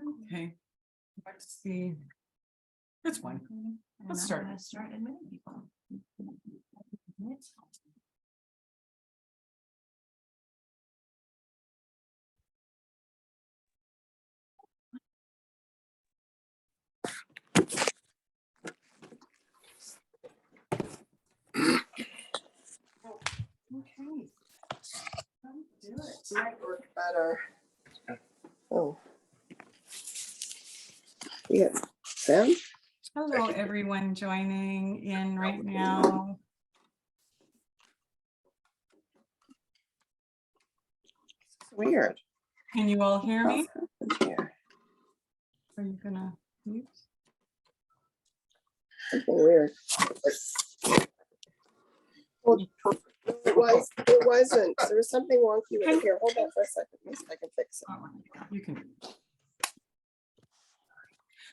Okay. Let's see. It's one. Let's start. Start admitting people. Okay. Do it. Might work better. Oh. You got Sam? Hello, everyone joining in right now. Weird. Can you all hear me? What's happened here? Are you gonna mute? Something weird. Well, it wasn't. There was something wonky with it. Here, hold on for a second. Let me see if I can fix it. You can.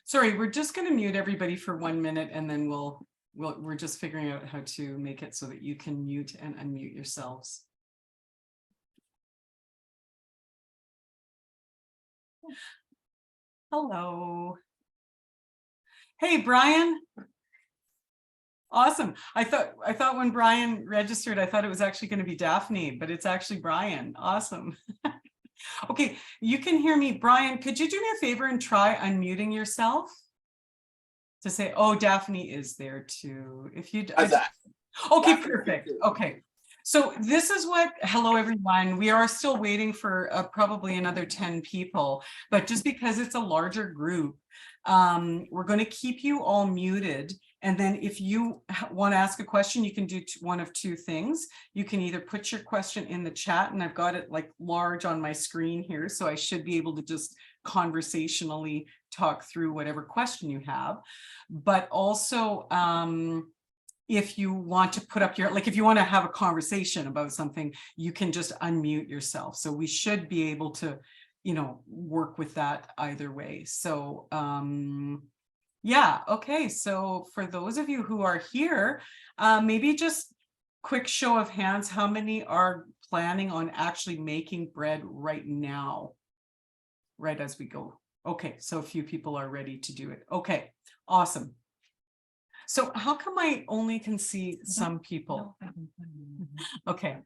Sorry, we're just going to mute everybody for 1 minute and then we're just figuring out how to make it so that you can mute and unmute yourselves. Hello. Hey, Brian. Awesome. I thought when Brian registered, I thought it was actually going to be Daphne, but it's actually Brian. Awesome. Okay, you can hear me. Brian, could you do me a favor and try unmuting yourself to say, oh, Daphne is there too. If you okay, perfect. Okay. So this is hello everyone. We are still waiting for probably another 10 people, but just because it's a larger group, we're going to keep you all muted. And then if you want to ask a question, you can do one of two things. You can either put your question in the chat, and I've got it like large on my screen here, so I should be able to just conversationally talk through whatever question you have. But also, if you want to put up if you want to have a conversation about something, you can just unmute yourself. So we should be able to, work with that either way. So, yeah, okay. So for those of you who are here, maybe just quick show of hands, how many are planning on actually making bread right now, right as we go? Okay, so a few people are ready to do it. Okay, awesome. So how come I only can see some people? Okay,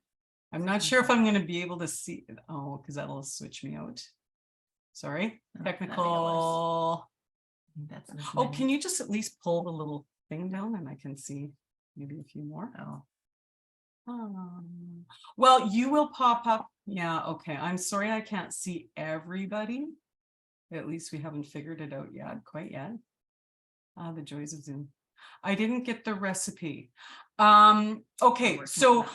I'm not sure if I'm going to be able to see. Oh, because that'll switch me out. Sorry, technical. Oh, can you just at least pull the little thing down and I can see maybe a few more? Well, you will pop up. Yeah, okay. I'm sorry I can't see everybody. At least we haven't figured it out yet, quite yet. The joys of Zoom. I didn't get the recipe. Okay, so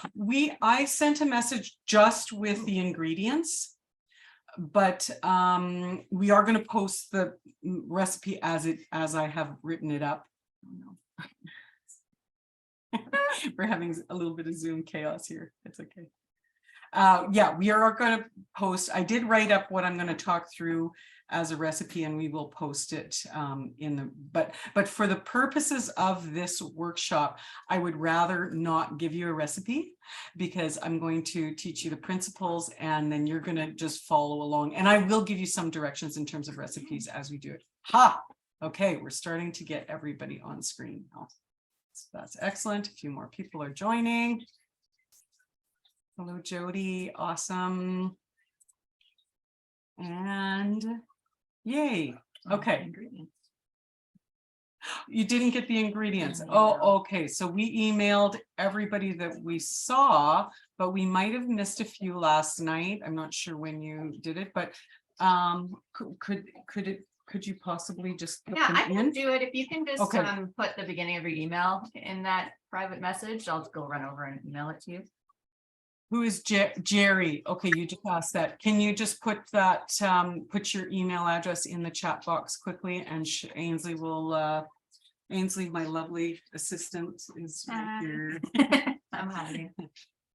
I sent a message just with the ingredients, but we are going to post the recipe as I have written it up. We're having a little bit of Zoom chaos here. It's okay. Yeah, we are going to post. I did write up what I'm going to talk through as a recipe, and we will post it but for the purposes of this workshop, I would rather not give you a recipe, because I'm going to teach you the principles and then you're going to just follow along, and I will give you some directions in terms of recipes as we do it. Okay, we're starting to get everybody on screen now. So that's excellent. A few more people are joining. Hello, Jody. Awesome. And yay. Okay. You didn't get the ingredients. Oh, okay. So we emailed everybody that we saw, but we might have missed a few last night. I'm not sure when you did it, but could you possibly just put them I can in? do it. If you can just Okay. Put the beginning of your email in that private message, I'll go run over and email it to you. Who is Jerry? Okay, you just asked that. Can you just put that, put your email address in the chat box quickly, and Ainsley will, Ainsley, my lovely assistant, is right here. I'm happy.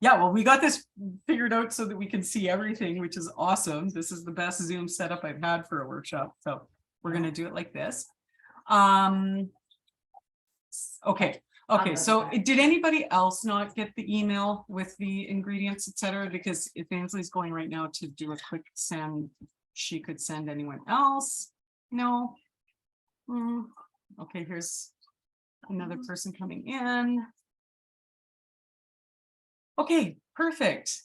Yeah, well, we got this figured out so that we can see everything, which is awesome. This is the best Zoom setup I've had for a workshop. So we're going to do it like this. Okay. Okay, so did anybody else not get the email with the ingredients, etc.? Because if Ainsley's going right now to do a quick send, she could send anyone else. No. Okay, here's another person coming in. Okay, perfect.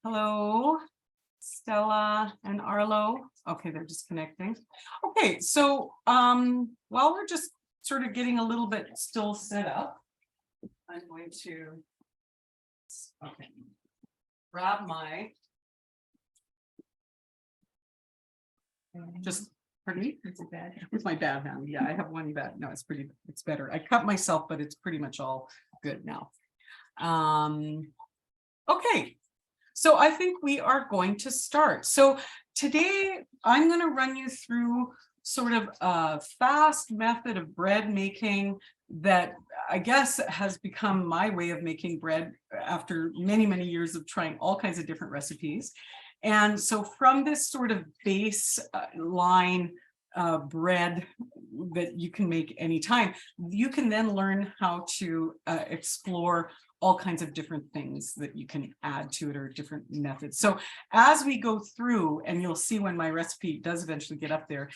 Hello, Stella and Arlo. Okay, they're just connecting. Okay, so while we're just sort of getting a little bit still set up, I'm going to grab my just pardon me, it's a bad with my bad hand. Yeah, I have one bad. No, it's better. I cut myself, but it's pretty much all good now. Okay, so I think we are going to start. So today I'm going to run you through sort of a fast method of bread making that I guess has become my way of making bread after many, many years of trying all kinds of different recipes. And so from this sort of base line bread that you can make anytime, you can then learn how to explore all kinds of different things that you can add to it or different methods. So as we go through, and you'll see when my recipe does eventually get up there,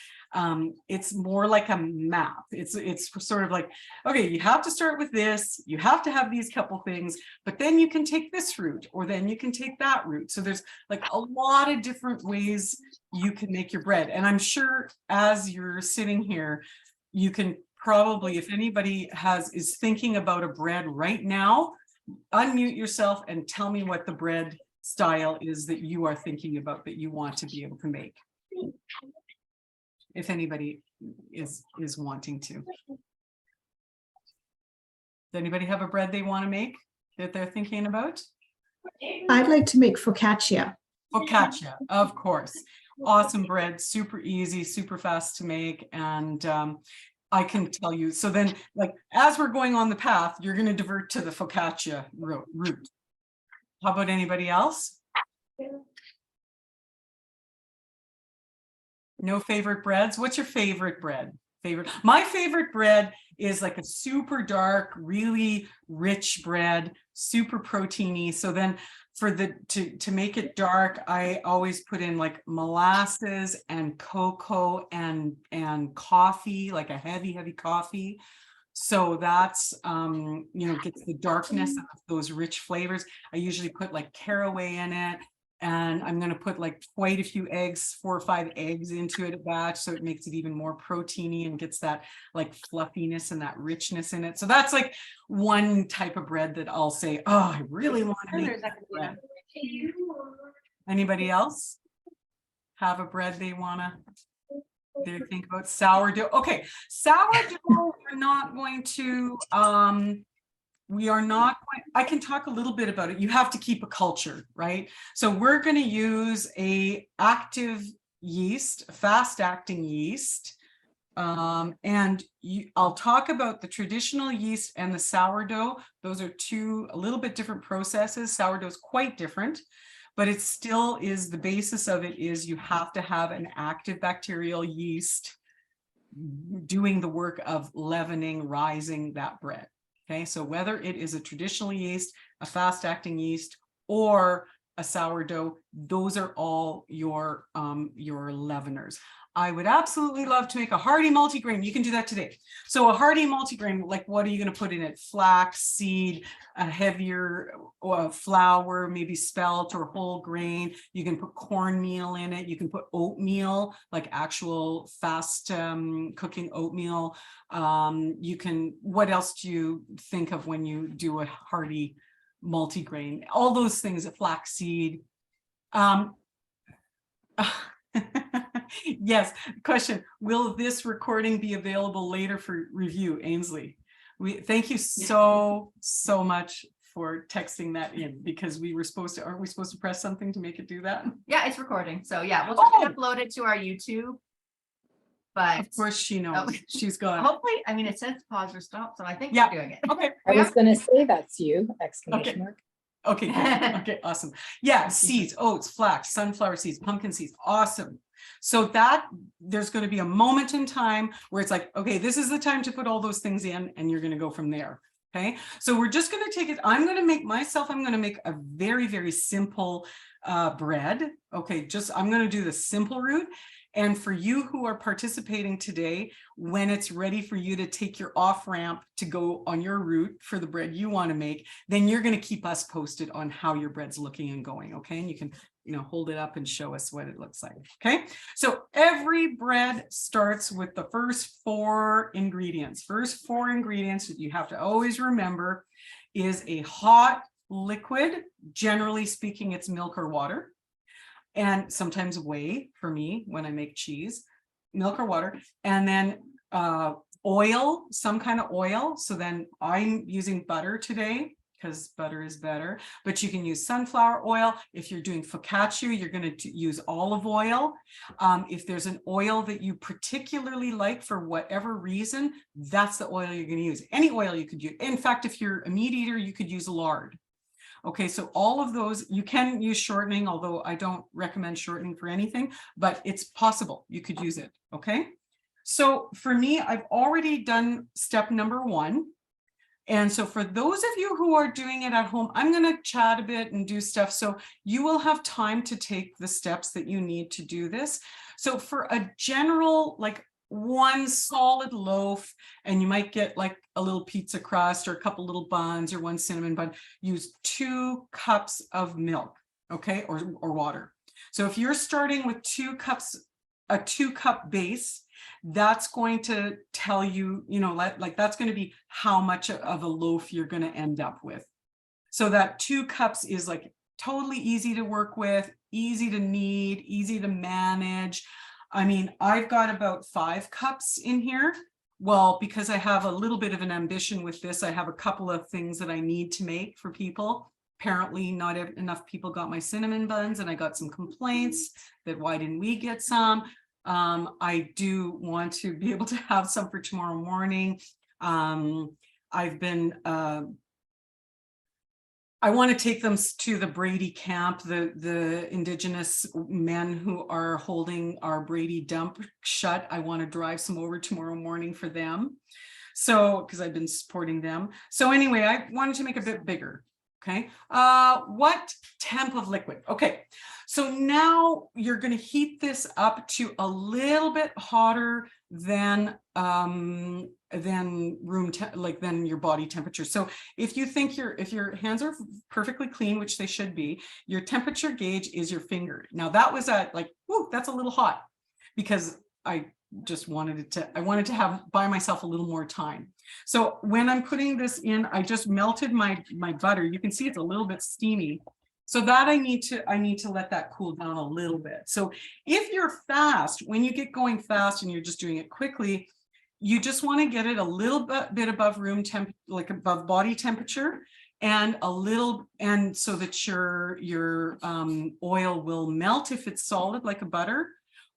it's more like a map. It's sort of like, okay, you have to start with this, you have to have these couple things, but then you can take this route, or then you can take that route. So there's like a lot of different ways you can make your bread. And I'm sure as you're sitting here, you can probably, if anybody is thinking about a bread right now, unmute yourself and tell me what the bread style is that you are thinking about that you want to be able to make. If anybody is wanting to. Does anybody have a bread they want to make that they're thinking about? I'd like to make focaccia. Focaccia, of course. Awesome bread, super easy, super fast to make. And I can tell you, so then like as we're going on the path, you're going to divert to the focaccia route. How about anybody else? No favorite breads? What's your favorite bread? My favorite bread is like a super dark, really rich bread, super proteiny. So then for to make it dark, I always put in like molasses and cocoa and coffee, like a heavy coffee. So that's gets the darkness of those rich flavors. I usually put like caraway in it, and I'm going to put like quite a few eggs, 4 or 5 eggs into it a batch, so it makes it even more proteiny and gets that like fluffiness and that richness in it. So that's like one type of bread that I'll say, oh, I really want to make that bread. Anybody else have a bread they want to think about? Sourdough. Okay, sourdough we're not going to I can talk a little bit about it. You have to keep a culture, right? So we're going to use a active yeast, fast acting yeast. And I'll talk about the traditional yeast and the sourdough. Those are two a little bit different processes. Sourdough is quite different, but it still is, the basis of it is you have to have an active bacterial yeast doing the work of leavening, rising that bread. Okay, so whether it is a traditional yeast, a fast-acting yeast, or a sourdough, those are all your leaveners. I would absolutely love to make a hearty multigrain. You can do that today. So a hearty multigrain, like what are you going to put in it? Flax seed, a heavier flour, maybe spelt or whole grain. You can put cornmeal in it. You can put oatmeal, like actual fast cooking oatmeal. You can, what else do you think of when you do a hearty multigrain? All those things, a flax seed. Yes, question. Will this recording be available later for review, Ainsley? Thank you so much for texting that in, because we were supposed to, aren't we supposed to press something to make it do that? Yeah, it's recording. So yeah, we'll try to upload it to our YouTube. But of course she knows. She's gone. Hopefully, I mean, it says pause or stop, so I think Yeah. we're doing it. Okay. I was going to say that's you, exclamation mark. Okay, good. Okay, awesome. Yeah, seeds, oats, flax, sunflower seeds, pumpkin seeds, awesome. So that there's going to be a moment in time where it's like, okay, this is the time to put all those things in, and you're going to go from there. Okay, so we're just going to take it. I'm going to make a very, very simple bread. Okay, I'm going to do the simple route. And for you who are participating today, when it's ready for you to take your off ramp to go on your route for the bread you want to make, then you're going to keep us posted on how your bread's looking and going. Okay. And you can, hold it up and show us what it looks like. Okay. So every bread starts with the first 4 ingredients. First 4 ingredients that you have to always remember is a hot liquid. Generally speaking, it's milk or water. And sometimes whey for me when I make cheese, milk or water, and then oil, some kind of oil. So then I'm using butter today because butter is better, but you can use sunflower oil. If you're doing focaccia, you're going to use olive oil. If there's an oil that you particularly like for whatever reason, that's the oil you're going to use. Any oil you could use. In fact, if you're a meat eater, you could use lard. Okay, so all of those, you can use shortening, although I don't recommend shortening for anything, but it's possible you could use it, okay? So for me, I've already done step number 1. And so for those of you who are doing it at home, I'm gonna chat a bit and do stuff. So you will have time to take the steps that you need to do this. So for a general, like 1 solid loaf, and you might get like a little pizza crust or a couple little buns or 1 cinnamon bun, use 2 cups of milk, okay, or water. So if you're starting with 2 cups, a 2-cup base, that's going to tell you, like that's going to be how much of a loaf you're going to end up with. So that 2 cups is like totally easy to work with, easy to knead, easy to manage. I mean, I've got about 5 cups in here. Well, because I have a little bit of an ambition with this, I have a couple of things that I need to make for people. Apparently not enough people got my cinnamon buns, and I got some complaints that why didn't we get some? I do want to be able to have some for tomorrow morning. I've been, I want to take them to the Brady camp, the Indigenous men who are holding our Brady dump shut. I want to drive some over tomorrow morning for them. So, because I've been supporting them. So anyway, I wanted to make a bit bigger. Okay. What temp of liquid? Okay. So now you're going to heat this up to a little bit hotter than than your body temperature. So if you think if your hands are perfectly clean, which they should be, your temperature gauge is your finger. Now that was at like, whoo, that's a little hot, because I just wanted I wanted to have buy myself a little more time. So when I'm putting this in, I just melted my butter. You can see it's a little bit steamy. So that I need to let that cool down a little bit. So if you're fast, when you get going fast and you're just doing it quickly, you just want to get it a little bit above room temp, like above body temperature, and a little, and so that your oil will melt if it's solid like a butter,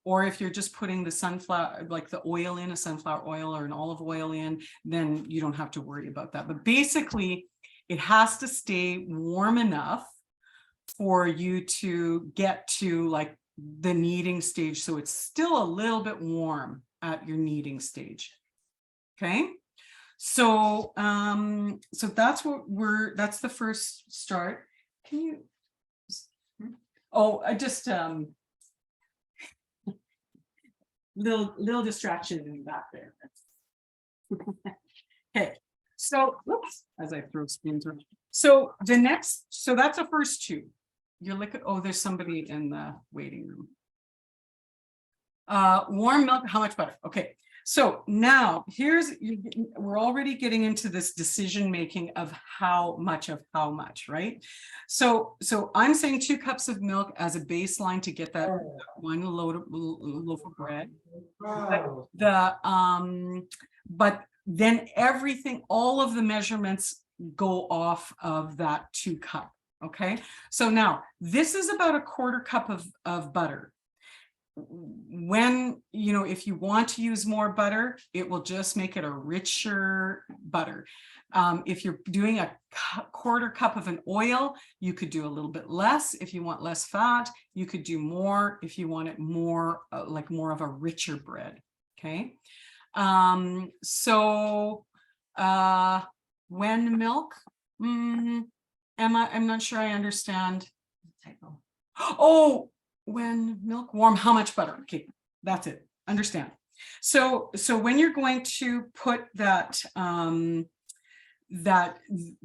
or if you're just putting the sunflower, like the oil in, a sunflower oil or an olive oil in, then you don't have to worry about that. But basically, it has to stay warm enough for you to get to like the kneading stage. So it's still a little bit warm at your kneading stage. Okay. So, so that's that's the first start. Can you, I just, little distraction in the back there. Okay. So, whoops, as I throw spoons around. So the next, so that's the first 2. Your liquid, there's somebody in the waiting room. Warm milk, how much butter? Okay, so now we're already getting into this decision making of how much, right? So I'm saying 2 cups of milk as a baseline to get that 1 loaf of bread. But then everything, all of the measurements go off of that 2 cup. Okay, so now this is about a 1/4 cup of butter. When, if you want to use more butter, it will just make it a richer butter. If you're doing a 1/4 cup of an oil, you could do a little bit less. If you want less fat, you could do more if you want it more, like more of a richer bread. Okay. When milk, I'm not sure I understand. Typo. Oh, when milk warm, how much butter? Okay, That's it. Understand. So when you're going to put that,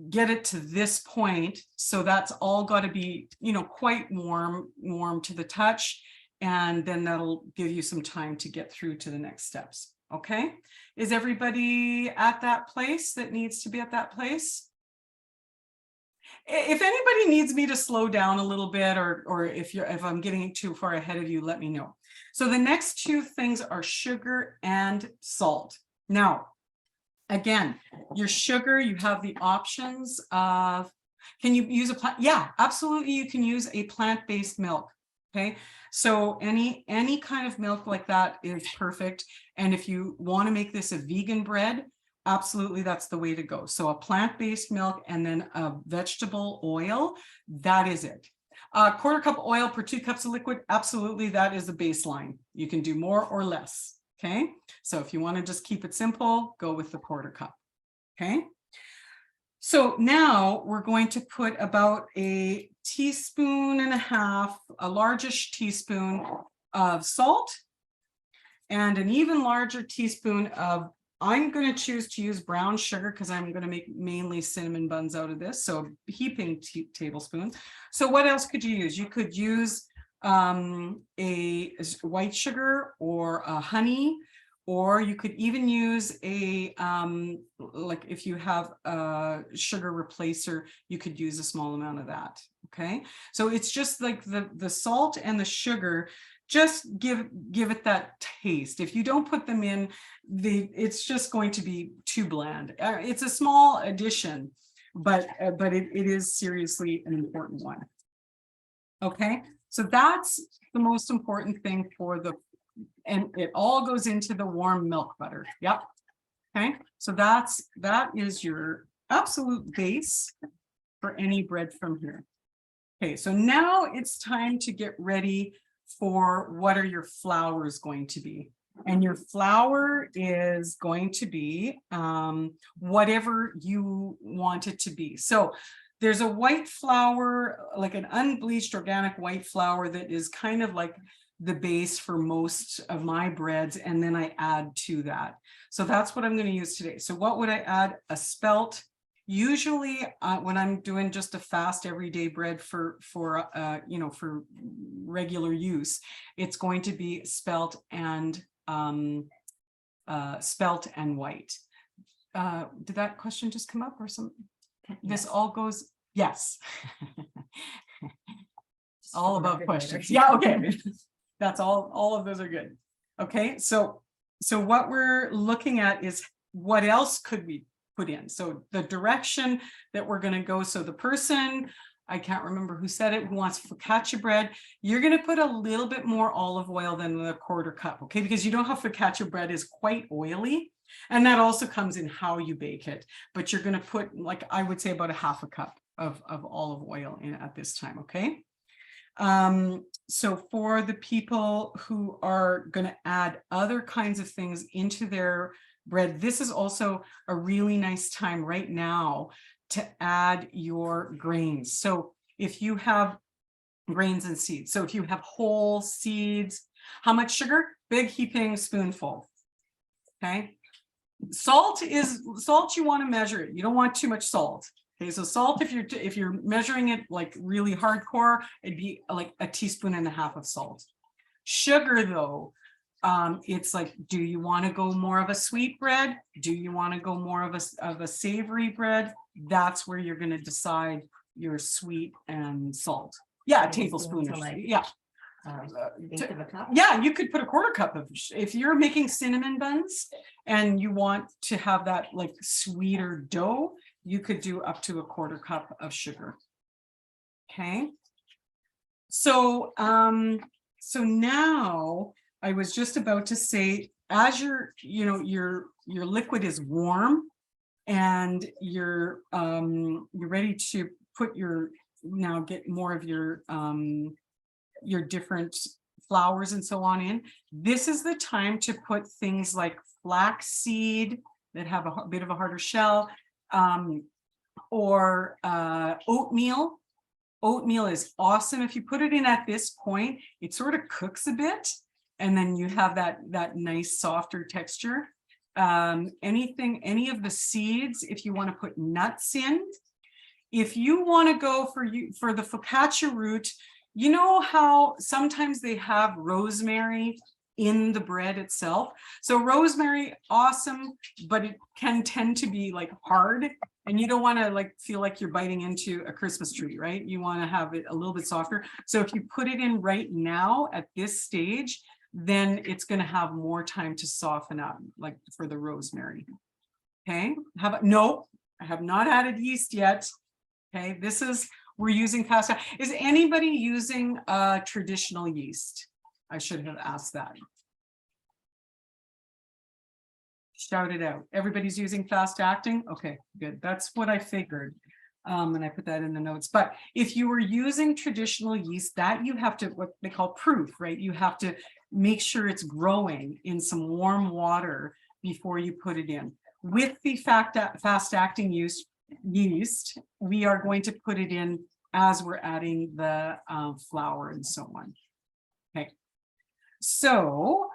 get it to this point, so that's all got to be, quite warm to the touch, and then that'll give you some time to get through to the next steps. Okay, is everybody at that place that needs to be at that place? If anybody needs me to slow down a little bit, or if I'm getting too far ahead of you, let me know. So the next two things are sugar and salt. Now, again, your sugar, you have the options of, can you use a plant? Yeah, absolutely. You can use a plant-based milk. Okay, so any kind of milk like that is perfect. And if you want to make this a vegan bread, absolutely, that's the way to go. So a plant-based milk and then a vegetable oil, that is it. Quarter cup oil per 2 cups of liquid, absolutely, that is the baseline. You can do more or less. Okay, so if you want to just keep it simple, go with the quarter cup. Okay, so now we're going to put about a teaspoon and a half, a largish teaspoon of salt, and an even larger teaspoon of, I'm going to choose to use brown sugar because I'm going to make mainly cinnamon buns out of this. So heaping tablespoon. So what else could you use? You could use a white sugar or a honey, or you could even use a, like if you have a sugar replacer, you could use a small amount of that. Okay, so it's just like the salt and the sugar, just give it that taste. If you don't put them in, it's just going to be too bland. It's a small addition, but it is seriously an important one. Okay, so that's the most important thing for and it all goes into the warm milk butter. Yep. Okay, so that is your absolute base for any bread from here. Okay, so now it's time to get ready for what are your flours going to be. And your flour is going to be whatever you want it to be. So there's a white flour, like an unbleached organic white flour, that is kind of like the base for most of my breads, and then I add to that. So that's what I'm going to use today. So what would I add? A spelt. Usually when I'm doing just a fast everyday bread for regular use, it's going to be spelt and white. Did that question just come up or something? This all goes, yes. All about questions. Yeah, okay. That's all of those are good. Okay, so what we're looking at is what else could we put in. So the direction that we're going to go. So the person, I can't remember who said it, who wants focaccia bread, you're going to put a little bit more olive oil than the quarter cup. Okay, because you know how focaccia bread is quite oily, and that also comes in how you bake it. But you're going to put, like, I would say about a half a cup of olive oil in at this time. Okay. So for the people who are going to add other kinds of things into their bread, this is also a really nice time right now to add your grains. So if you have grains and seeds, so if you have whole seeds, how much sugar? Big heaping spoonful. Okay. Salt, you want to measure it. You don't want too much salt. Okay, so salt, if you're measuring it like really hardcore, it'd be like a teaspoon and a half of salt. Sugar, though, it's like, do you want to go more of a sweet bread? Do you want to go more of a savory bread? That's where you're going to decide your sweet and salt. Yeah, a tablespoon. Yeah. Eighth of a cup. Yeah, you could put a quarter cup of, if you're making cinnamon buns and you want to have that like sweeter dough, you could do up to a quarter cup of sugar. Okay. So now I was just about to say, as your liquid is warm and you're ready to put get more of your different flours and so on in, this is the time to put things like flaxseed that have a bit of a harder shell, or oatmeal. Oatmeal is awesome. If you put it in at this point, it sort of cooks a bit and then you have that nice softer texture. Any of the seeds, if you want to put nuts in. If you want to go for the focaccia root, you know how sometimes they have rosemary in the bread itself. So rosemary, awesome, but it can tend to be like hard, and you don't want to like feel like you're biting into a Christmas tree, right? You want to have it a little bit softer. So if you put it in right now at this stage, then it's going to have more time to soften up, like for the rosemary. Okay, no, I have not added yeast yet. Okay, we're using fast. Is anybody using traditional yeast? I should have asked that. Shout it out. Everybody's using fast acting? Okay, good. That's what I figured. And I put that in the notes. But if you were using traditional yeast, that you have to, what they call proof, right? You have to make sure it's growing in some warm water before you put it in. With the fast acting yeast, we are going to put it in as we're adding the flour and so on. Okay, so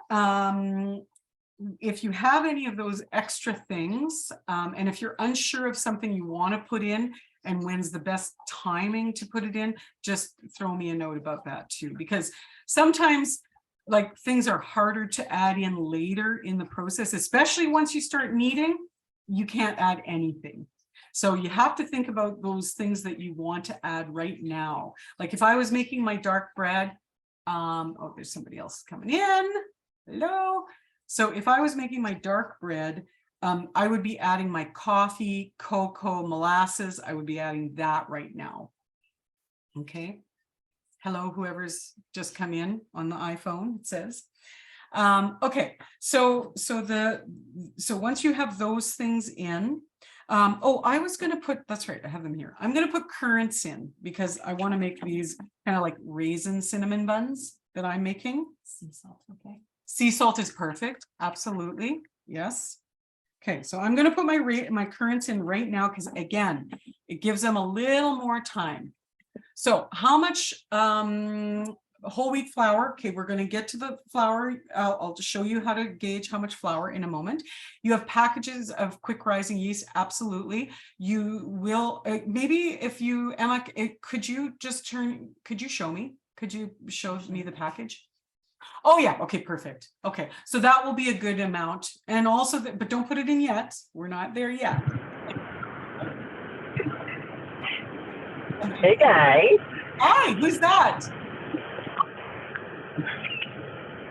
if you have any of those extra things, and if you're unsure of something you want to put in and when's the best timing to put it in, just throw me a note about that too, because sometimes like things are harder to add in later in the process, especially once you start kneading, you can't add anything. So you have to think about those things that you want to add right now. Like if I was making my dark bread, oh, there's somebody else coming in. Hello. So if I was making my dark bread, I would be adding my coffee, cocoa, molasses. I would be adding that right now. Okay. Hello, whoever's just come in on the iPhone, it says. Okay, so once you have those things in, oh, I was going to put, that's right, I have them here. I'm going to put currants in because I want to make these kind of like raisin cinnamon buns that I'm making. Sea salt, okay. Sea salt is perfect. Absolutely. Yes. Okay, so I'm going to put my currants in right now because again, it gives them a little more time. So how much whole wheat flour? Okay, we're going to get to the flour. I'll just show you how to gauge how much flour in a moment. You have packages of quick rising yeast. Absolutely. You will maybe if you, Emma, could you show me? Could you show me the package? Oh yeah, okay, perfect. Okay, so that will be a good amount. And also, but don't put it in yet. We're not there yet. Hey guys. Hi, who's that?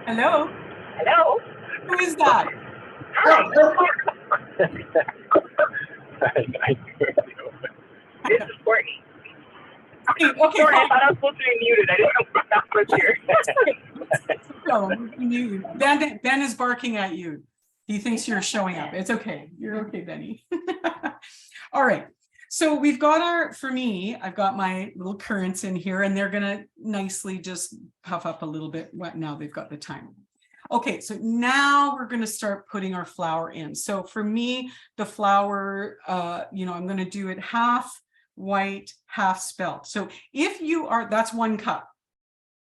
Hello? Hello. Who is that? Hi. This is Courtney. Okay, Sorry, I thought I was supposed to be muted. I didn't know that was here. No, Ben is barking at you. He thinks you're showing up. It's okay. You're okay, Benny. All right. So we've got for me, I've got my little currants in here and they're going to nicely just puff up a little bit. Now they've got the time. Okay, so now we're going to start putting our flour in. So for me, the flour, I'm going to do it half white, half spelt. So if you are, that's 1 cup.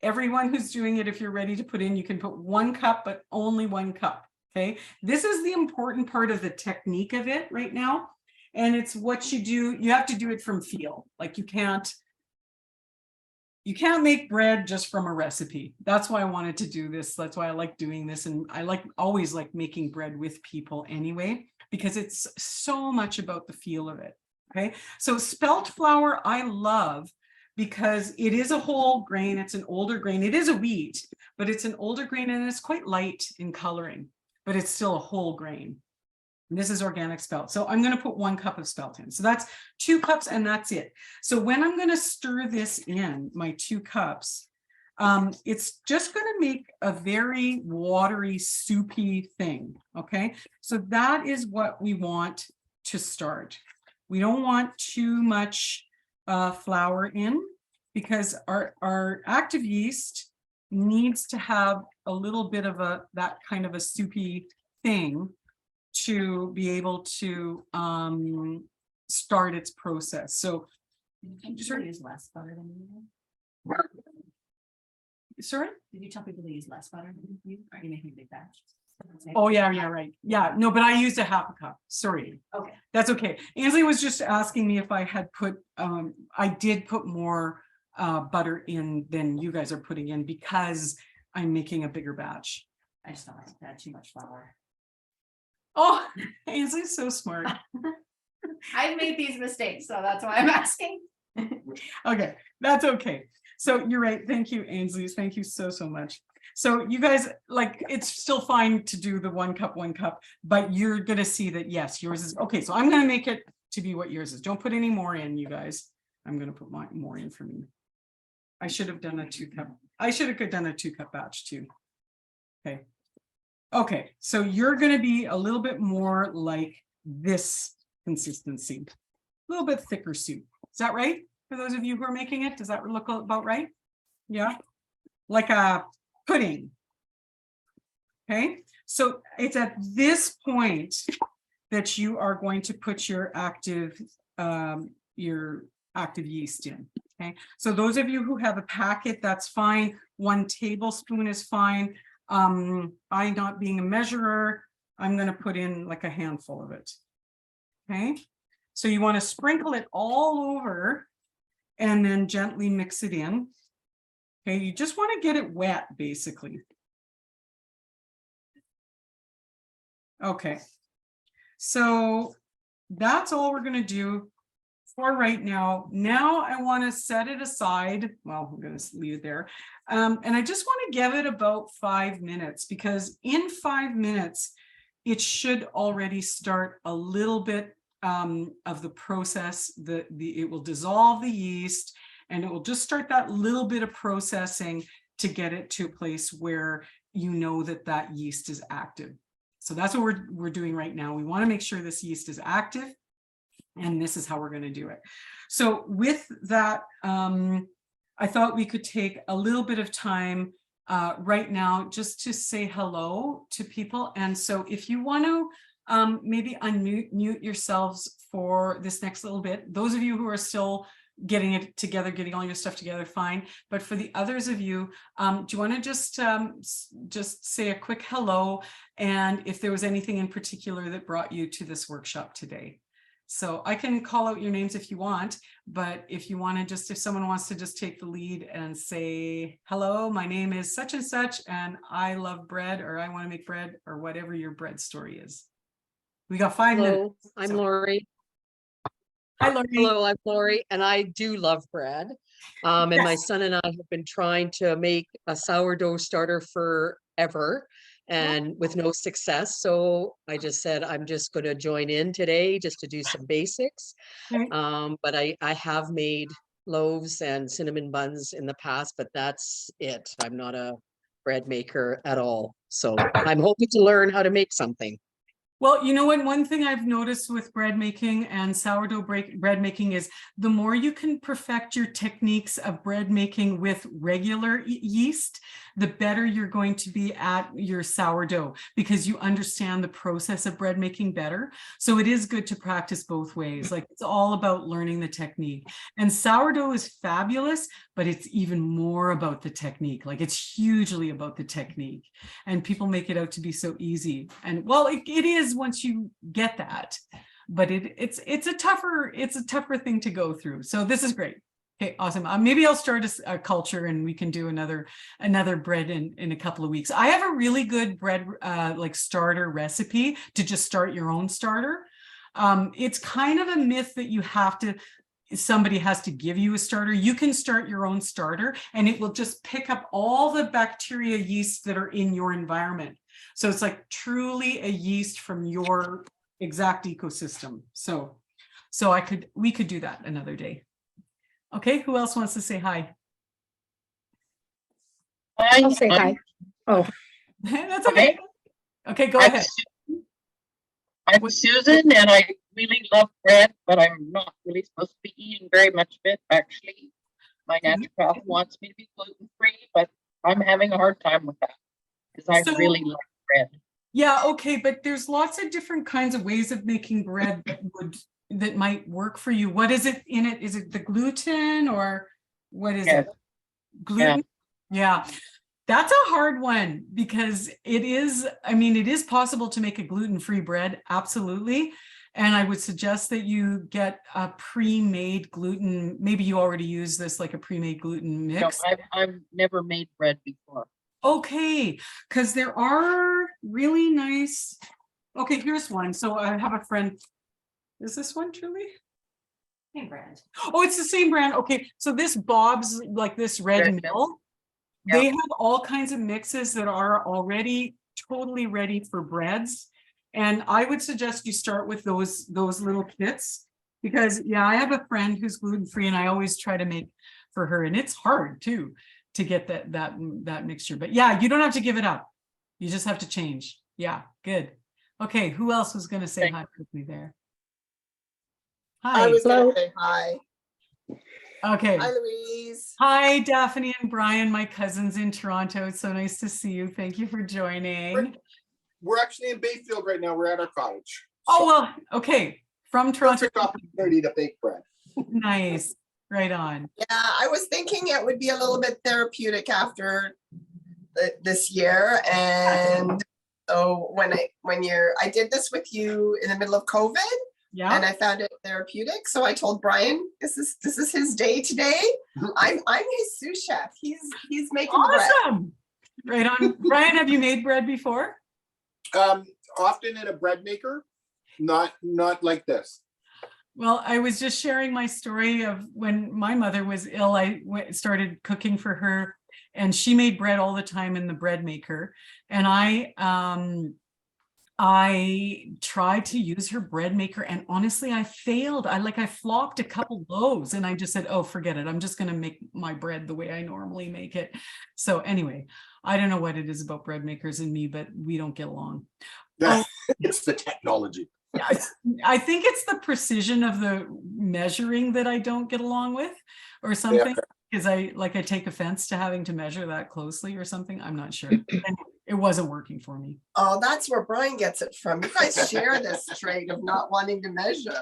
Everyone who's doing it, if you're ready to put in, you can put 1 cup, but only 1 cup. Okay, this is the important part of the technique of it right now. And it's what you do. You have to do it from feel. Like you can't make bread just from a recipe. That's why I wanted to do this. That's why I like doing this. And I always like making bread with people anyway, because it's so much about the feel of it. Okay, so spelt flour I love because it is a whole grain. It's an older grain. It is a wheat, but it's an older grain and it's quite light in coloring, but it's still a whole grain. And this is organic spelt. So I'm going to put 1 cup of spelt in. So that's 2 cups and that's it. So when I'm going to stir this in, my 2 cups, it's just going to make a very watery, soupy thing. Okay, so that is what we want to start. We don't want too much flour in because our active yeast needs to have a little bit of that kind of a soupy thing to be able to start its process. So I'm just use less butter than you. sorry? Did you tell people to use less butter? Are you making a big batch? Oh, yeah, right. Yeah, no, but I used a half a cup. Sorry. Okay. That's okay. Ainsley was just asking me if I had put, I did put more butter in than you guys are putting in because I'm making a bigger batch. I just don't like to add too much flour. Oh, Ainsley's so smart. I've made these mistakes, so that's why I'm asking. Okay, that's okay. So you're right. Thank you, Ainsley. Thank you so, so much. So you guys, like, it's still fine to do the 1 cup, but you're gonna see that, yes, yours is, okay, so I'm gonna make it to be what yours is. Don't put any more in, you guys. I'm gonna put more in for me. I should have done a 2 cup. I should have done a 2 cup batch too. Okay. Okay, so you're gonna be a little bit more like this consistency, a little bit thicker soup. Is that right? For those of you who are making it, does that look about right? Yeah, like a pudding. Okay, so it's at this point that you are going to put your active yeast in. Okay, so those of you who have a packet, that's fine. 1 tablespoon is fine. I, not being a measurer, I'm going to put in like a handful of it. Okay, so you want to sprinkle it all over and then gently mix it in. Okay, you just want to get it wet, basically. Okay, so that's all we're going to do for right now. Now I want to set it aside. Well, I'm going to leave it there. And I just want to give it about 5 minutes, because in 5 minutes, it should already start a little bit of the process. It will dissolve the yeast, and it will just start that little bit of processing to get it to a place where you know that that yeast is active. So that's what we're doing right now. We want to make sure this yeast is active, and this is how we're going to do it. So with that, I thought we could take a little bit of time right now just to say hello to people. And so if you want to maybe unmute yourselves for this next little bit, those of you who are still getting it together, getting all your stuff together, fine. But for the others of you, do you want to just say a quick hello, and if there was anything in particular that brought you to this workshop today? So I can call out your names if you want, but if you want to just, if someone wants to just take the lead and say, hello, my name is such and such, and I love bread, or I want to make bread, or whatever your bread story is. We got 5 minutes. Hello, I'm Lori. Hi, Lori. Hello, I'm Lori, and I do love bread. And my son and I have been trying to make a sourdough starter forever, and with no success. So I just said, I'm just going to join in today just to do some basics. Okay. But I have made loaves and cinnamon buns in the past, but that's it. I'm not a bread maker at all. So I'm hoping to learn how to make something. Well, you know what, one thing I've noticed with bread making and sourdough bread making is the more you can perfect your techniques of bread making with regular yeast, the better you're going to be at your sourdough, because you understand the process of bread making better. So it is good to practice both ways. Like, it's all about learning the technique. And sourdough is fabulous, but it's even more about the technique. Like, it's hugely about the technique, and people make it out to be so easy. And well, it is once you get that, but it's a tougher thing to go through. So this is great. Okay, awesome. Maybe I'll start a culture, and we can do another bread in a couple of weeks. I have a really good bread like starter recipe to just start your own starter. It's kind of a myth that somebody has to give you a starter. You can start your own starter, and it will just pick up all the bacteria, yeast that are in your environment. So it's like truly a yeast from your exact ecosystem. So we could do that another day. Okay, who else wants to say hi? I'll say hi. Oh, That's okay. Okay, go ahead. I'm Susan, and I really love bread, but I'm not really supposed to be eating very much of it. Actually, my naturopath wants me to be gluten-free, but I'm having a hard time with that because I really love bread. Yeah, okay, but there's lots of different kinds of ways of making bread that might work for you. What is it in it? Is it the gluten, or what is it? Gluten? Yeah, that's a hard one because it is, I mean, it is possible to make a gluten-free bread, absolutely. And I would suggest that you get a pre-made gluten, maybe you already use this like a pre-made gluten No, mix. I've never made bread before. Okay, because there are really nice, okay, here's one. So I have a friend. Is this one truly? Same brand. Oh, it's the same brand. Okay, so this Bob's, like this Red Red Mill. Mill, Yeah. they have all kinds of mixes that are already totally ready for breads. And I would suggest you start with those little kits because yeah, I have a friend who's gluten-free and I always try to make for her, and it's hard too to get that mixture. But yeah, you don't have to give it up. You just have to change. Yeah, good. Okay, who else was going to say Okay. hi quickly there? I Hi. was gonna Hello. say hi. Okay. Hi, Louise. Hi, Daphne and Brian, my cousins in Toronto. It's so nice to see you. Thank you for joining. We're actually in Bayfield right now. We're at our cottage. Oh, well, okay. From Toronto. Perfect opportunity to bake bread. Nice. Right on. Yeah, I was thinking it would be a little bit therapeutic after this year. And so I did this with you in the middle of COVID and Yeah. I found it therapeutic. So I told Brian, this is his day today. I'm his sous chef. He's making the bread. Awesome. Right on. Brian, have you made bread before? Often in a bread maker, not like this. Well, I was just sharing my story of when my mother was ill, I started cooking for her and she made bread all the time in the bread maker. And I tried to use her bread maker and honestly, I failed. I flopped a couple loaves and I just said, oh, forget it. I'm just going to make my bread the way I normally make it. So anyway, I don't know what it is about bread makers and me, but we don't get along. Oh. It's the technology. I think it's the precision of the measuring that I don't get along with or something. Because I take offense to having to measure that closely or something. I'm not sure. And it wasn't working for me. Oh, that's where Brian gets it from. You guys share this trait of not wanting to measure.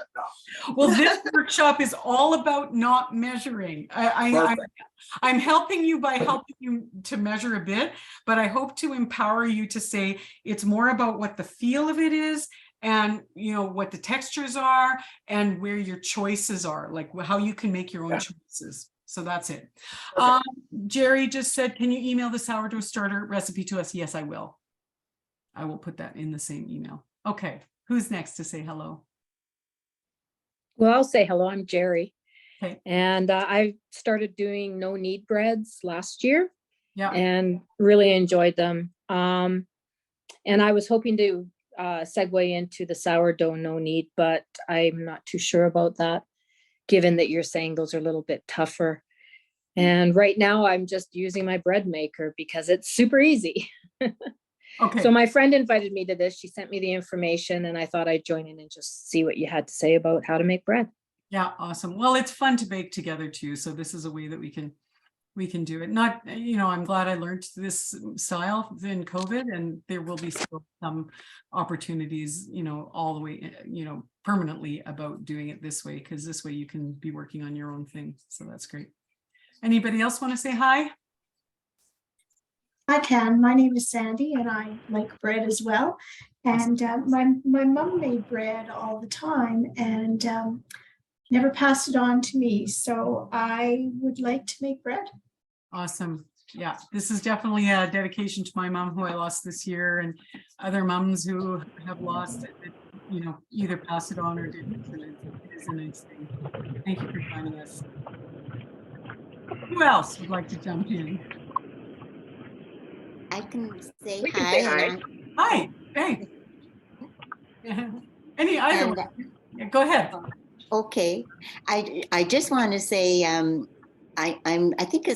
Well, this workshop is all about not measuring. I'm helping you by helping you to measure a bit, but I hope to empower you to say it's more about what the feel of it is and what the textures are and where your choices are, like how you can make your own choices. So that's it. Okay. Jerry just said, can you email the sourdough starter recipe to us? Yes, I will. I will put that in the same email. Okay, who's next to say hello? Well, I'll say hello. I'm Jerry. Okay. And I started doing no knead breads last year Yeah. and really enjoyed them. And I was hoping to segue into the sourdough no knead, but I'm not too sure about that, given that you're saying those are a little bit tougher. And right now I'm just using my bread maker because it's super easy. Okay. So my friend invited me to this. She sent me the information and I thought I'd join in and just see what you had to say about how to make bread. Yeah, awesome. Well, it's fun to bake together too. So this is a way that we can do it. Not, I'm glad I learned this style in COVID and there will be still some opportunities, all the way, permanently about doing it this way, because this way you can be working on your own thing. So that's great. Anybody else want to say hi? I can. My name is Sandy and I like bread as well. And my mom made bread all the time and never passed it on to me. So I would like to make bread. Awesome. Yeah, this is definitely a dedication to my mom who I lost this year and other moms who have lost it, either pass it on or didn't. And it is a nice thing. Thank you for joining us. Who else would like to jump in? I can say We can hi. say hi. and Hi, hey. Any either And- one. Yeah, go ahead. okay, I just want to say I think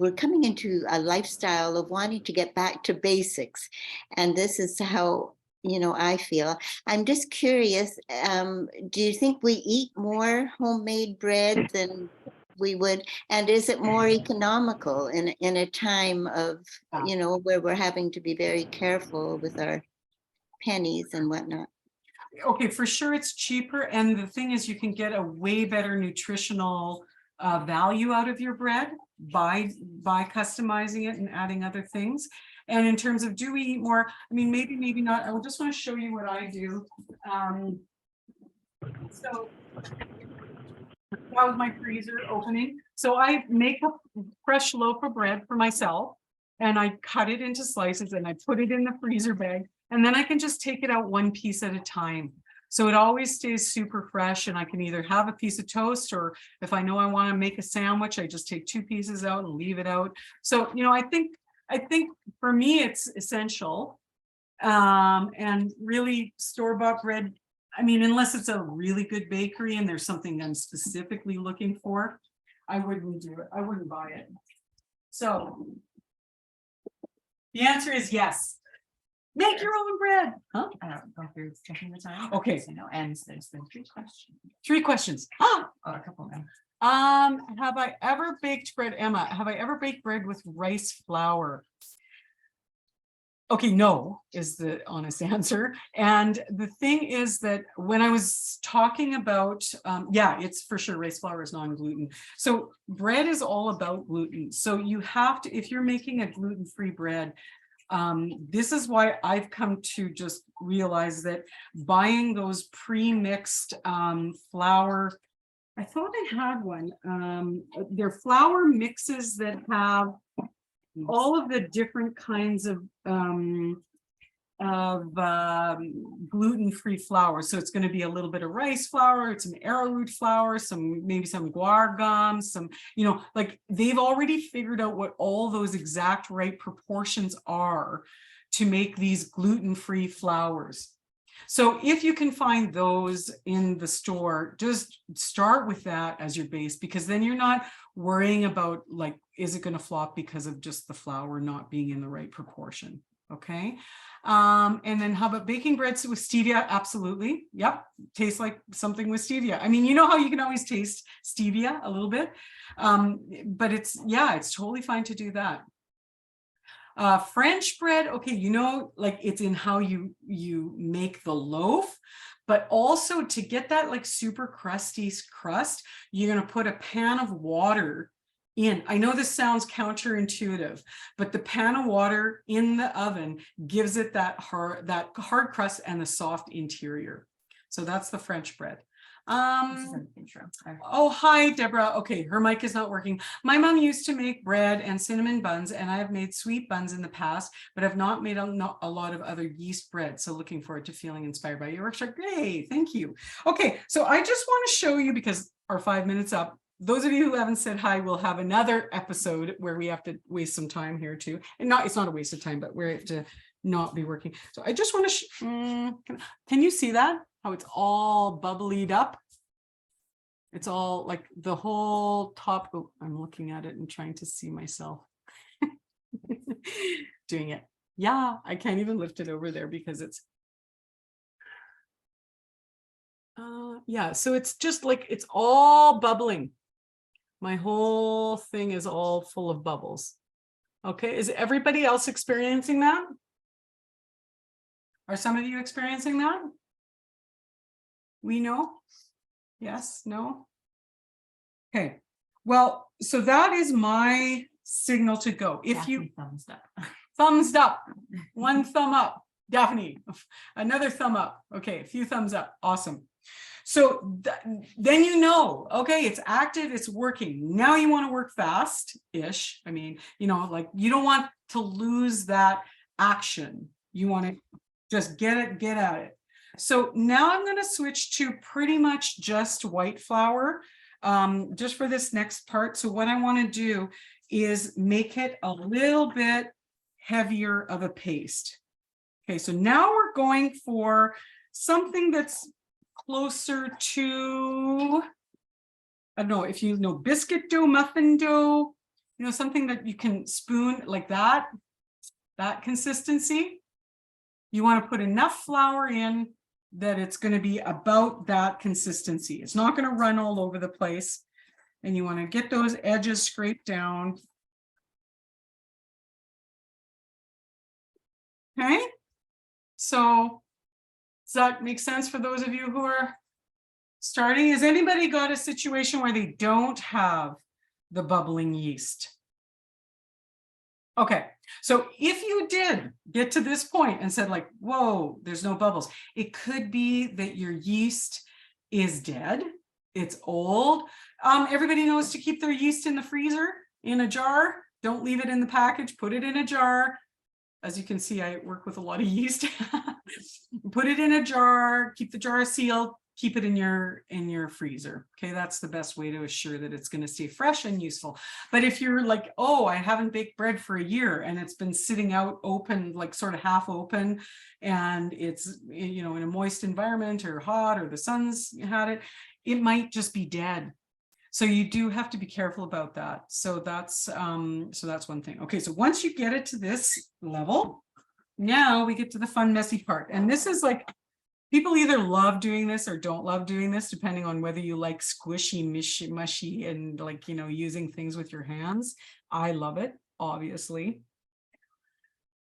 we're coming into a lifestyle of wanting to get back to basics, and this is how I feel. I'm just curious. Do you think we eat more homemade bread than we would, and is it more economical in a time of where we're having to be very careful with our pennies and whatnot? Okay, for sure it's cheaper. And the thing is you can get a way better nutritional value out of your bread. by customizing it and adding other things. And in terms of do we eat more, I mean, maybe not. I just want to show you what I do. So that was my freezer opening. So I make a fresh loaf of bread for myself and I cut it into slices and I put it in the freezer bag, and then I can just take it out one piece at a time. So it always stays super fresh, and I can either have a piece of toast, or if I know I want to make a sandwich, I just take 2 pieces out and leave it out. So, you know, I think for me, it's essential. And really store-bought bread, I mean, unless it's a really good bakery and there's something I'm specifically looking for, I wouldn't do it. I wouldn't buy it. So the answer is yes. Make your own bread. Huh? I don't know if you're checking the time. Okay. So no, and there's been 3 questions. 3 questions. Ah! Oh, a couple of them. Have I ever baked bread, Emma? Have I ever baked bread with rice flour? Okay, no, is the honest answer. And the thing is that when I was talking about, yeah, it's for sure rice flour is non-gluten. So bread is all about gluten. So you have to, if you're making a gluten-free bread, this is why I've come to just realize that buying those pre-mixed flour, I thought I had one. They're flour mixes that have all of the different kinds of gluten-free flour. So it's going to be a little bit of rice flour, it's some arrowroot flour, maybe some guar gum, some, you know, like they've already figured out what all those exact right proportions are to make these gluten-free flours. So if you can find those in the store, just start with that as your base, because then you're not worrying about like, is it going to flop because of just the flour not being in the right proportion? Okay. And then how about baking breads with stevia? Absolutely. Yep. Tastes like something with stevia. I mean, you know how you can always taste stevia a little bit, but it's totally fine to do that. French bread, okay, you know, like it's in how you make the loaf, but also to get that like super crusty crust, you're going to put a pan of water in. I know this sounds counterintuitive, but the pan of water in the oven gives it that hard crust and the soft interior. So that's the French bread. This is an intro. Oh, hi, Deborah. Okay, her mic is not working. My mom used to make bread and cinnamon buns, and I have made sweet buns in the past, but I've not made a lot of other yeast bread. So looking forward to feeling inspired by your workshop. Great, thank you. Okay, so I just want to show you, because our 5 minutes up, those of you who haven't said hi, we'll have another episode where we have to waste some time here too. And it's not a waste of time, but we have to not be working. So I just want to, can you see that? How it's all bubblied up? It's all like the whole top. Oh, I'm looking at it and trying to see myself doing it. Yeah, I can't even lift it over there because it's, yeah, so it's just like, it's all bubbling. My whole thing is all full of bubbles. Okay, is everybody else experiencing that? Are some of you experiencing that? We know? Yes, no? Okay, well, so that is my signal to go. If you thumbs up. thumbs up, 1 thumb up, Daphne, another thumb up. Okay, a few thumbs up, awesome. So then you know, okay, it's active, it's working. Now you want to work fast-ish. I mean, you know, like you don't want to lose that action. You want to just get at it. So now I'm going to switch to pretty much just white flour, just for this next part. So what I want to do is make it a little bit heavier of a paste. Okay, so now we're going for something that's closer to, I don't know, if you know, biscuit dough, muffin dough, you know, something that you can spoon like that consistency. You want to put enough flour in that it's going to be about that consistency. It's not going to run all over the place. And you want to get those edges scraped down. Okay. So does that make sense for those of you who are starting? Has anybody got a situation where they don't have the bubbling yeast. Okay, so if you did get to this point and said like, whoa, there's no bubbles, it could be that your yeast is dead. It's old. Everybody knows to keep their yeast in the freezer in a jar. Don't leave it in the package, put it in a jar. As you can see, I work with a lot of yeast. Put it in a jar, keep the jar sealed, keep it in your freezer. Okay, that's the best way to assure that it's going to stay fresh and useful. But if you're like, oh, I haven't baked bread for a year and it's been sitting out open, like sort of half open, and it's, you know, in a moist environment or hot, or the sun's had it, it might just be dead. So you do have to be careful about that. So that's one thing. Okay, so once you get it to this level, now we get to the fun, messy part. And this is like, people either love doing this or don't love doing this, depending on whether you like squishy, mushy, and like, you know, using things with your hands. I love it, obviously.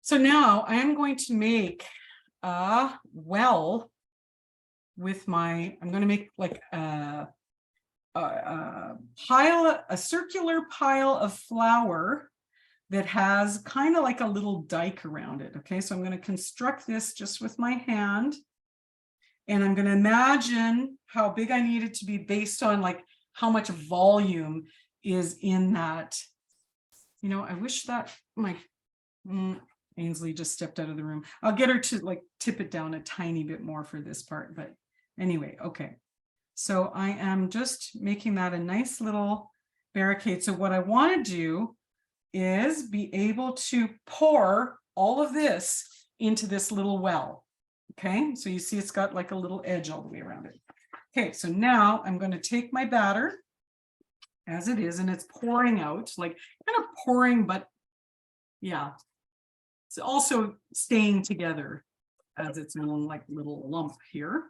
So now I am going to make a well with my, I'm going to make like a circular pile of flour that has kind of like a little dike around it. Okay, so I'm going to construct this just with my hand, and I'm going to imagine how big I need it to be based on like how much volume is in that. You know, I wish that my Ainsley just stepped out of the room. I'll get her to like tip it down a tiny bit more for this part, but anyway, okay. So I am just making that a nice little barricade. So what I want to do is be able to pour all of this into this little well. Okay, so you see it's got like a little edge all the way around it. Okay, so now I'm going to take my batter as it is, and it's pouring out, like kind of pouring, but yeah, it's also staying together as its own like little lump here.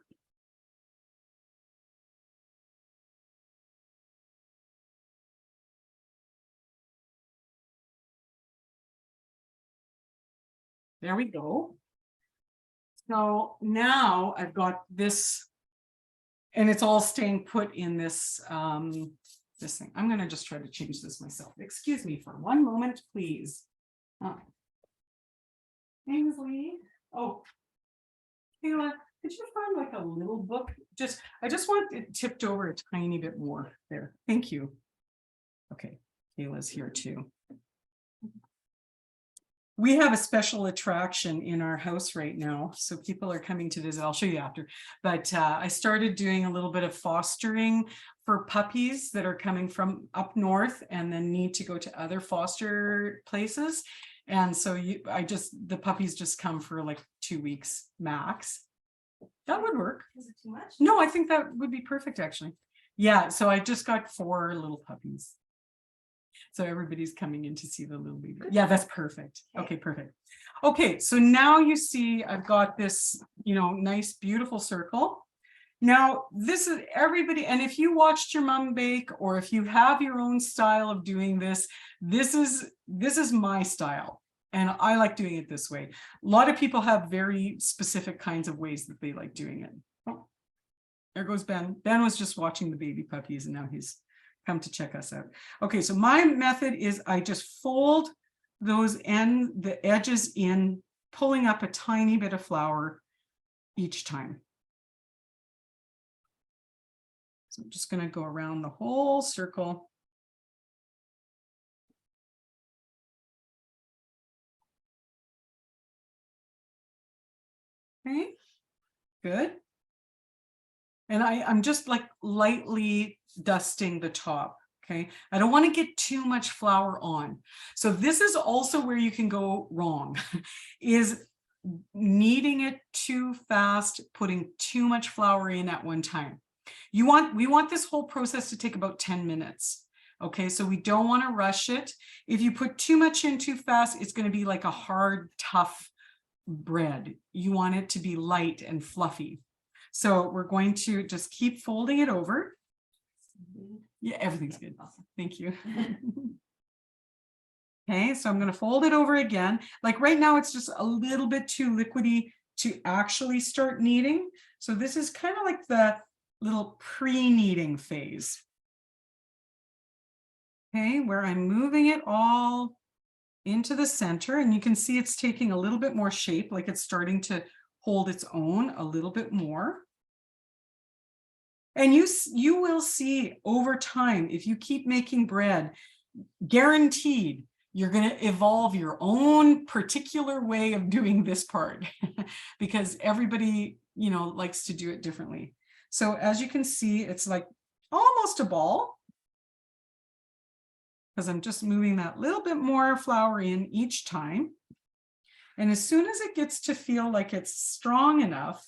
There we go. So now I've got this, and it's all staying put in this this thing. I'm going to just try to change this myself. Excuse me for one moment, please. Ainsley. Oh, Kayla, could you find like a little book? I just want it tipped over a tiny bit more there. Thank you. Okay, Kayla's here too. We have a special attraction in our house right now, so people are coming to visit. I'll show you after. But I started doing a little bit of fostering for puppies that are coming from up north and then need to go to other foster places. And so the puppies just come for like 2 weeks max. That would work. Is it too much? No, I think that would be perfect actually. Yeah, so I just got 4 little puppies. So everybody's coming in to see the little baby. Yeah, that's perfect. Okay, perfect. Okay, so now you see I've got this, you know, nice, beautiful circle. Now, this is everybody, and if you watched your mom bake, or if you have your own style of doing this, this is my style. And I like doing it this way. A lot of people have very specific kinds of ways that they like doing it. Oh, there goes Ben. Ben was just watching the baby puppies, and now he's come to check us out. Okay, so my method is I just fold the edges in, pulling up a tiny bit of flour each time. So I'm just going to go around the whole circle. Okay, good. And I'm just like lightly dusting the top. Okay, I don't want to get too much flour on. So this is also where you can go wrong, is kneading it too fast, putting too much flour in at one time. We want this whole process to take about 10 minutes. Okay, so we don't want to rush it. If you put too much in too fast, it's going to be like a hard, tough bread. You want it to be light and fluffy. So we're going to just keep folding it over. Yeah, everything's good. Awesome. Thank you. Okay, so I'm going to fold it over again. Like right now, it's just a little bit too liquidy to actually start kneading. So this is kind of like the little pre-kneading phase. Okay, where I'm moving it all into the center, and you can see it's taking a little bit more shape, like it's starting to hold its own a little bit more. And you will see over time, if you keep making bread, guaranteed, you're going to evolve your own particular way of doing this part because everybody, you know, likes to do it differently. So as you can see, it's like almost a ball because I'm just moving that little bit more flour in each time. And as soon as it gets to feel like it's strong enough,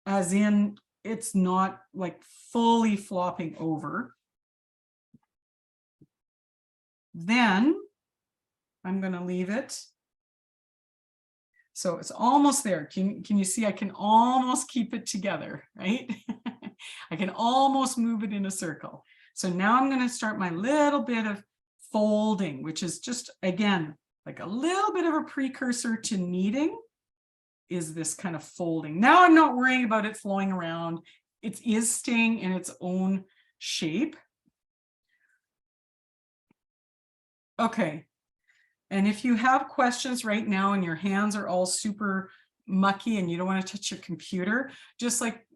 as in it's not like fully flopping over, then I'm going to leave it. So it's almost there. Can you see I can almost keep it together, right? I can almost move it in a circle. So now I'm going to start my little bit of folding, which is just, again, like a little bit of a precursor to kneading, is this kind of folding. Now I'm not worrying about it flowing around. It is staying in its own shape. Okay. And if you have questions right now and your hands are all super mucky and you don't want to touch your computer, just like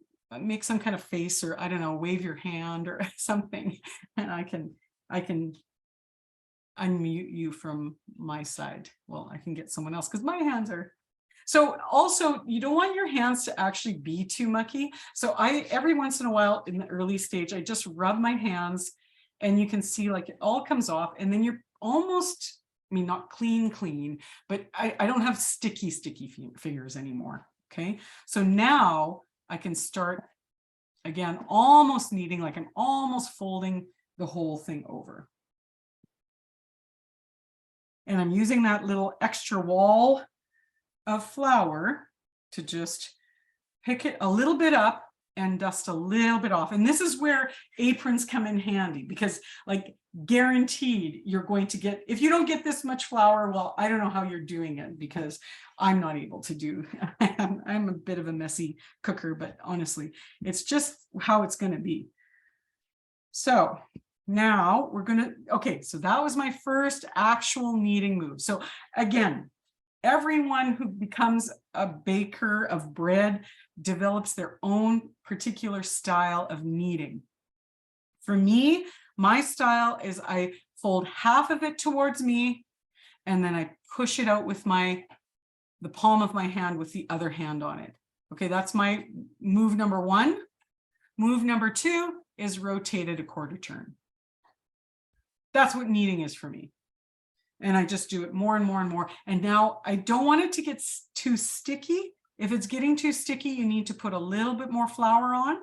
make some kind of face, or I don't know, wave your hand or something, and I can unmute you from my side. Well, I can get someone else because my hands are. So also, you don't want your hands to actually be too mucky. So every once in a while in the early stage, I just rub my hands and you can see like it all comes off, and then you're almost, I mean, not clean, but I don't have sticky fingers anymore. Okay, so now I can start again, almost kneading, like I'm almost folding the whole thing over. And I'm using that little extra wall of flour to just pick it a little bit up and dust a little bit off. And this is where aprons come in handy, because like guaranteed you're going to get, if you don't get this much flour, well, I don't know how you're doing it, because I'm not able to do, I'm a bit of a messy cooker, but honestly, it's just how it's going to be. So now we're going to, okay, so that was my first actual kneading move. So again, everyone who becomes a baker of bread develops their own particular style of kneading. For me, my style is I fold half of it towards me, and then I push it out with the palm of my hand with the other hand on it. Okay, that's my move number one. Move number two is rotate it a quarter turn. That's what kneading is for me. And I just do it more and more and more. And now I don't want it to get too sticky. If it's getting too sticky, you need to put a little bit more flour on.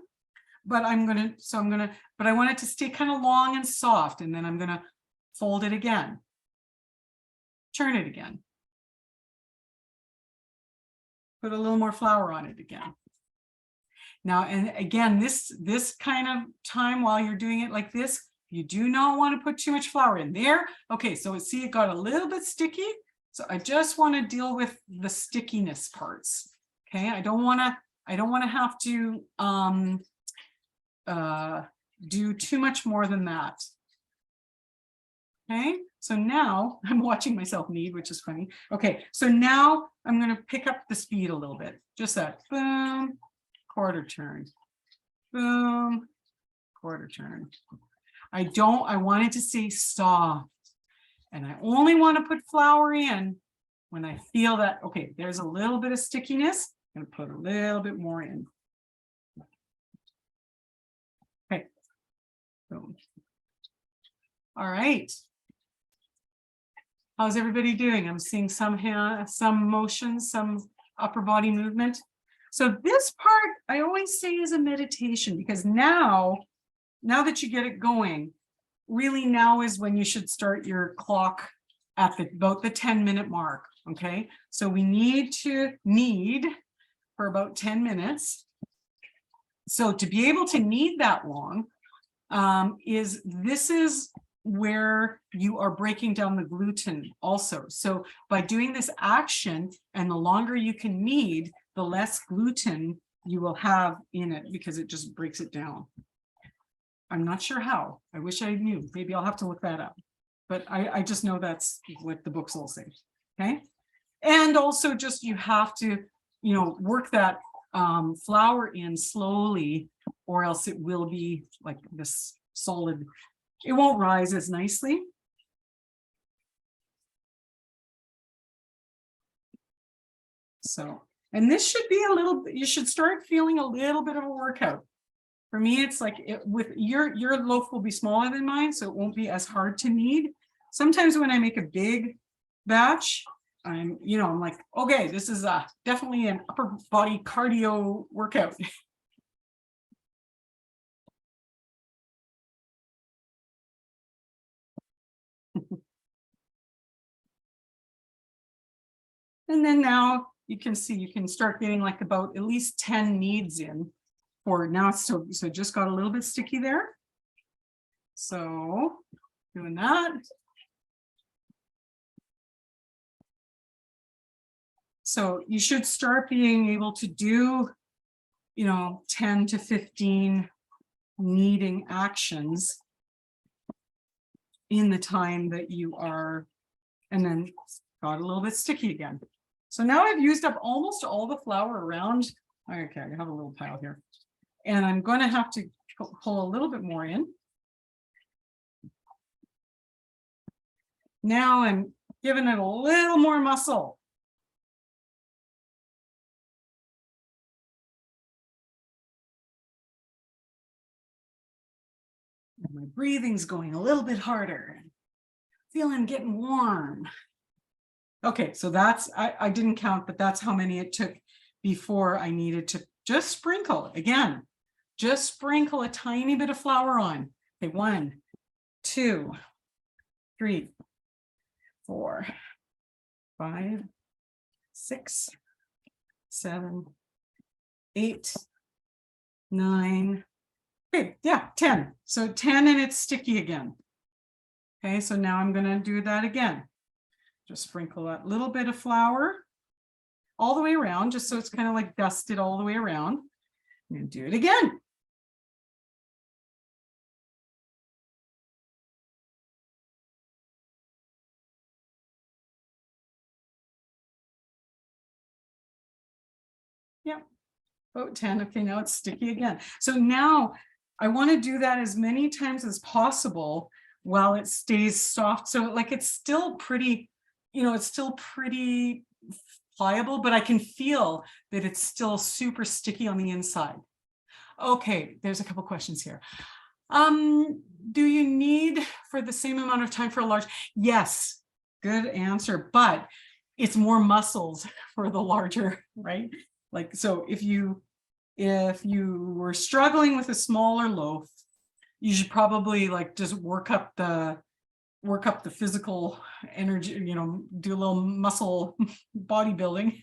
But but I want it to stay kind of long and soft. And then I'm going to fold it again. Turn it again. Put a little more flour on it again. Now, and again, this kind of time while you're doing it like this, you do not want to put too much flour in there. Okay, so see, it got a little bit sticky. So I just want to deal with the stickiness parts. Okay, I don't want to have to do too much more than that. Okay, so now I'm watching myself knead, which is funny. Okay, so now I'm going to pick up the speed a little bit. Just that, boom, quarter turn, boom, quarter turn. I want it to stay soft, and I only want to put flour in when I feel that, okay, there's a little bit of stickiness. I'm going to put a little bit more in. Okay. Boom. All right. How's everybody doing? I'm seeing some motion, some upper body movement. So this part I always say is a meditation, because now that you get it going, really now is when you should start your clock at about the 10-minute mark. Okay, so we need to knead for about 10 minutes. So to be able to knead that long, this is where you are breaking down the gluten also. So by doing this action, and the longer you can knead, the less gluten you will have in it, because it just breaks it down. I'm not sure how. I wish I knew. Maybe I'll have to look that up. But I just know that's what the books will say. Okay. And also just you have to, work that flour in slowly, or else it will be like this solid. It won't rise as nicely. So, and this should be a little, you should start feeling a little bit of a workout. For me, it's like with your loaf will be smaller than mine, so it won't be as hard to knead. Sometimes when I make a big batch, I'm like, okay, this is definitely an upper body cardio workout. And then now you can see, you can start getting like about at least 10 kneads in for now. So it just got a little bit sticky there. So doing that. So you should start being able to do, 10 to 15 kneading actions in the time that you are, and then got a little bit sticky again. So now I've used up almost all the flour around. Okay, I have a little pile here. And I'm going to have to pull a little bit more in. Now I'm giving it a little more muscle. And my breathing's going a little bit harder. Feeling getting warm. Okay, so that's, I didn't count, but that's how many it took before I needed to just sprinkle again. Just sprinkle a tiny bit of flour on. Okay, 1, 2, 3, 4, 5, 6, 7, 8, 9. Okay, yeah, 10. So 10 and it's sticky again. Okay, so now I'm going to do that again. Just sprinkle that little bit of flour all the way around, just so it's kind of like dusted all the way around. I'm going to do it again. Yeah, about 10. Okay, now it's sticky again. So now I want to do that as many times as possible while it stays soft. So like it's still pretty, it's still pretty pliable, but I can feel that it's still super sticky on the inside. Okay, there's a couple questions here. Do you need for the same amount of time for a large? Yes, good answer, but it's more muscles for the larger, right? Like, so if you were struggling with a smaller loaf, you should probably like just work up the physical energy, do a little muscle bodybuilding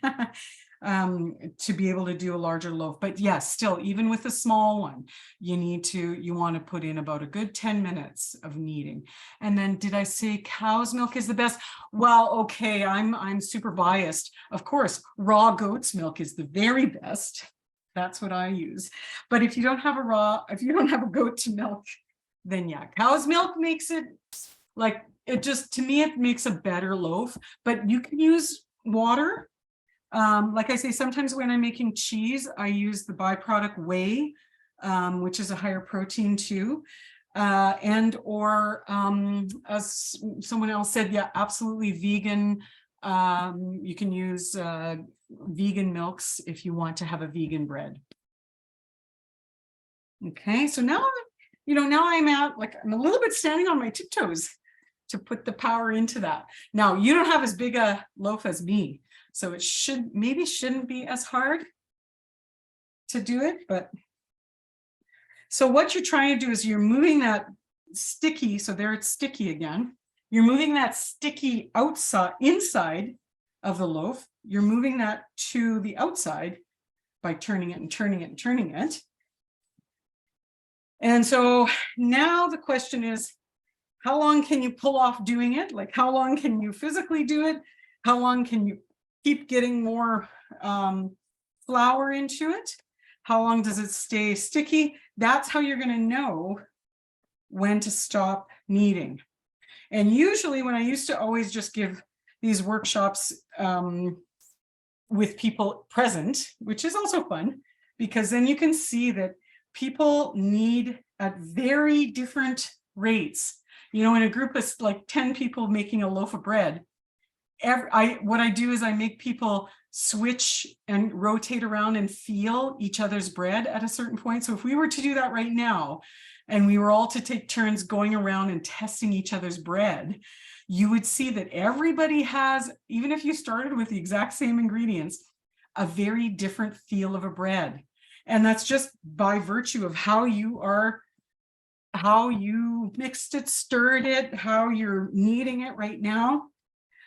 to be able to do a larger loaf. But yes, still, even with a small one, you want to put in about a good 10 minutes of kneading. And then did I say cow's milk is the best? Well, okay, I'm super biased. Of course, raw goat's milk is the very best. That's what I use. But if you don't have a goat to milk, then yeah, cow's milk makes it like, to me, it makes a better loaf, but you can use water. Like I say, sometimes when I'm making cheese, I use the byproduct whey, which is a higher protein too. As someone else said, yeah, absolutely vegan. You can use vegan milks if you want to have a vegan bread. Okay, so now, now I'm a little bit standing on my tiptoes to put the power into that. Now, you don't have as big a loaf as me, so it shouldn't be as hard to do it, but so what you're trying to do is you're moving that sticky, so there it's sticky again. You're moving that sticky inside of the loaf. You're moving that to the outside by turning it and turning it and turning it. And so now the question is, how long can you pull off doing it? Like, how long can you physically do it? How long can you keep getting more flour into it? How long does it stay sticky? That's how you're going to know when to stop kneading. And usually when I used to always just give these workshops with people present, which is also fun, because then you can see that people knead at very different rates. You know, in a group of like 10 people making a loaf of bread, what I do is I make people switch and rotate around and feel each other's bread at a certain point. So if we were to do that right now, and we were all to take turns going around and testing each other's bread, you would see that everybody has, even if you started with the exact same ingredients, a very different feel of a bread. And that's just by virtue of how you mixed it, stirred it, how you're kneading it right now.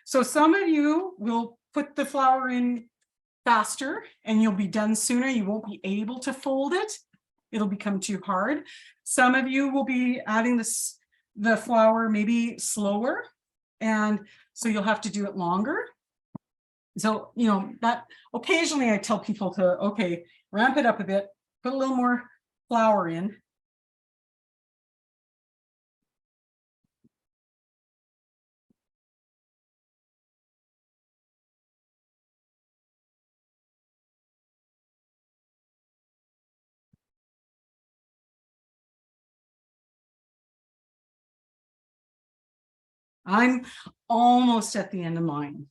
So some of you will put the flour in faster and you'll be done sooner. You won't be able to fold it. It'll become too hard. Some of you will be adding the flour maybe slower, and so you'll have to do it longer. So, you know, that occasionally I tell people to, okay, ramp it up a bit, put a little more flour in. I'm almost at the end of mine.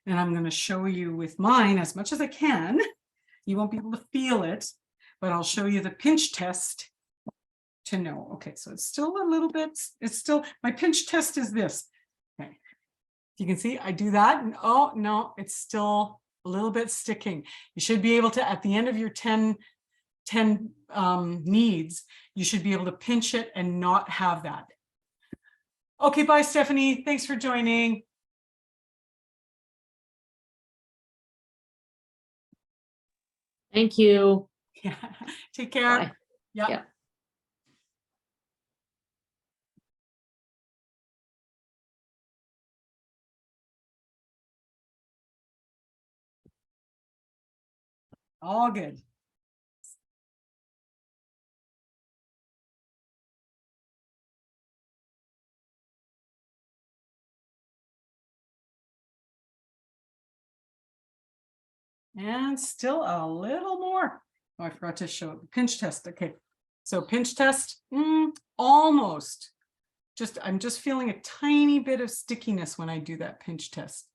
And I'm going to show you with mine as much as I can. You won't be able to feel it, but I'll show you the pinch test to know. Okay, so it's still a little bit, my pinch test is this. Okay, you can see I do that and oh no, it's still a little bit sticking. You should be able to, at the end of your 10 needs, you should be able to pinch it and not have that. Okay, bye, Stephanie. Thanks for joining. Thank you. Yeah, take care. Bye. Yeah. Yeah. All good. And still a little more. Oh, I forgot to show the pinch test. Okay, so pinch test, almost. I'm just feeling a tiny bit of stickiness when I do that pinch test.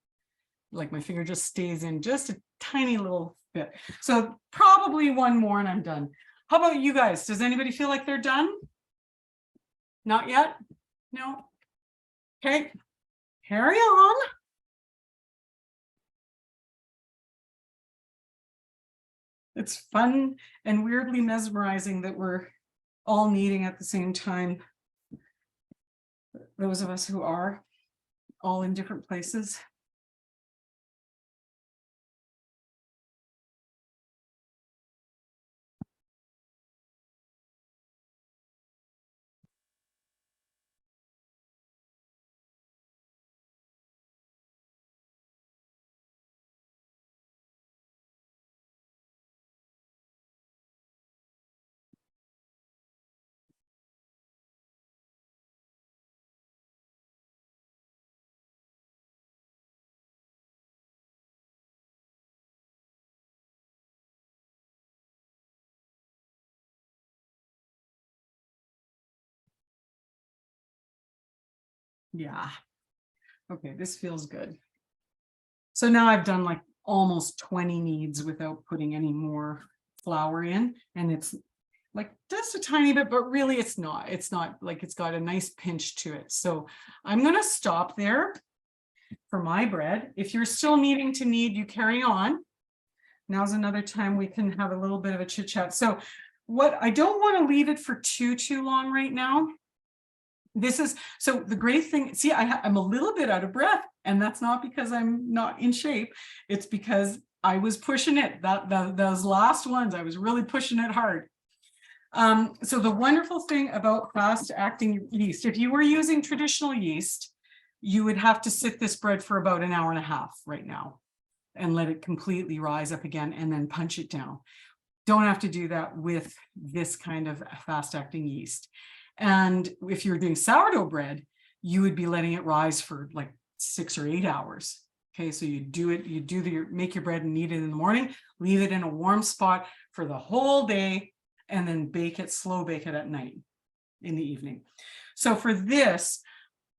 Like my finger just stays in just a tiny little bit. So probably one more and I'm done. How about you guys? Does anybody feel like they're done? Not yet? No? Okay, carry on. It's fun and weirdly mesmerizing that we're all kneading at the same time. Those of us who are all in different places. Yeah. Okay, this feels good. So now I've done like almost 20 kneads without putting any more flour in, and it's like just a tiny bit, but really it's not like it's got a nice pinch to it. So I'm going to stop there for my bread. If you're still needing to knead, you carry on. Now's another time we can have a little bit of a chit chat. So what I don't want to leave it for too long right now. So the great thing, see, I'm a little bit out of breath, and that's not because I'm not in shape. It's because I was pushing it. Those last ones, I was really pushing it hard. So the wonderful thing about fast acting yeast, if you were using traditional yeast, you would have to sit this bread for about an hour and a half right now and let it completely rise up again and then punch it down. Don't have to do that with this kind of fast acting yeast. And if you're doing sourdough bread, you would be letting it rise for like 6 or 8 hours. Okay, so you do it, make your bread and knead it in the morning, leave it in a warm spot for the whole day, and then bake it, slow bake it at night in the evening. So for this,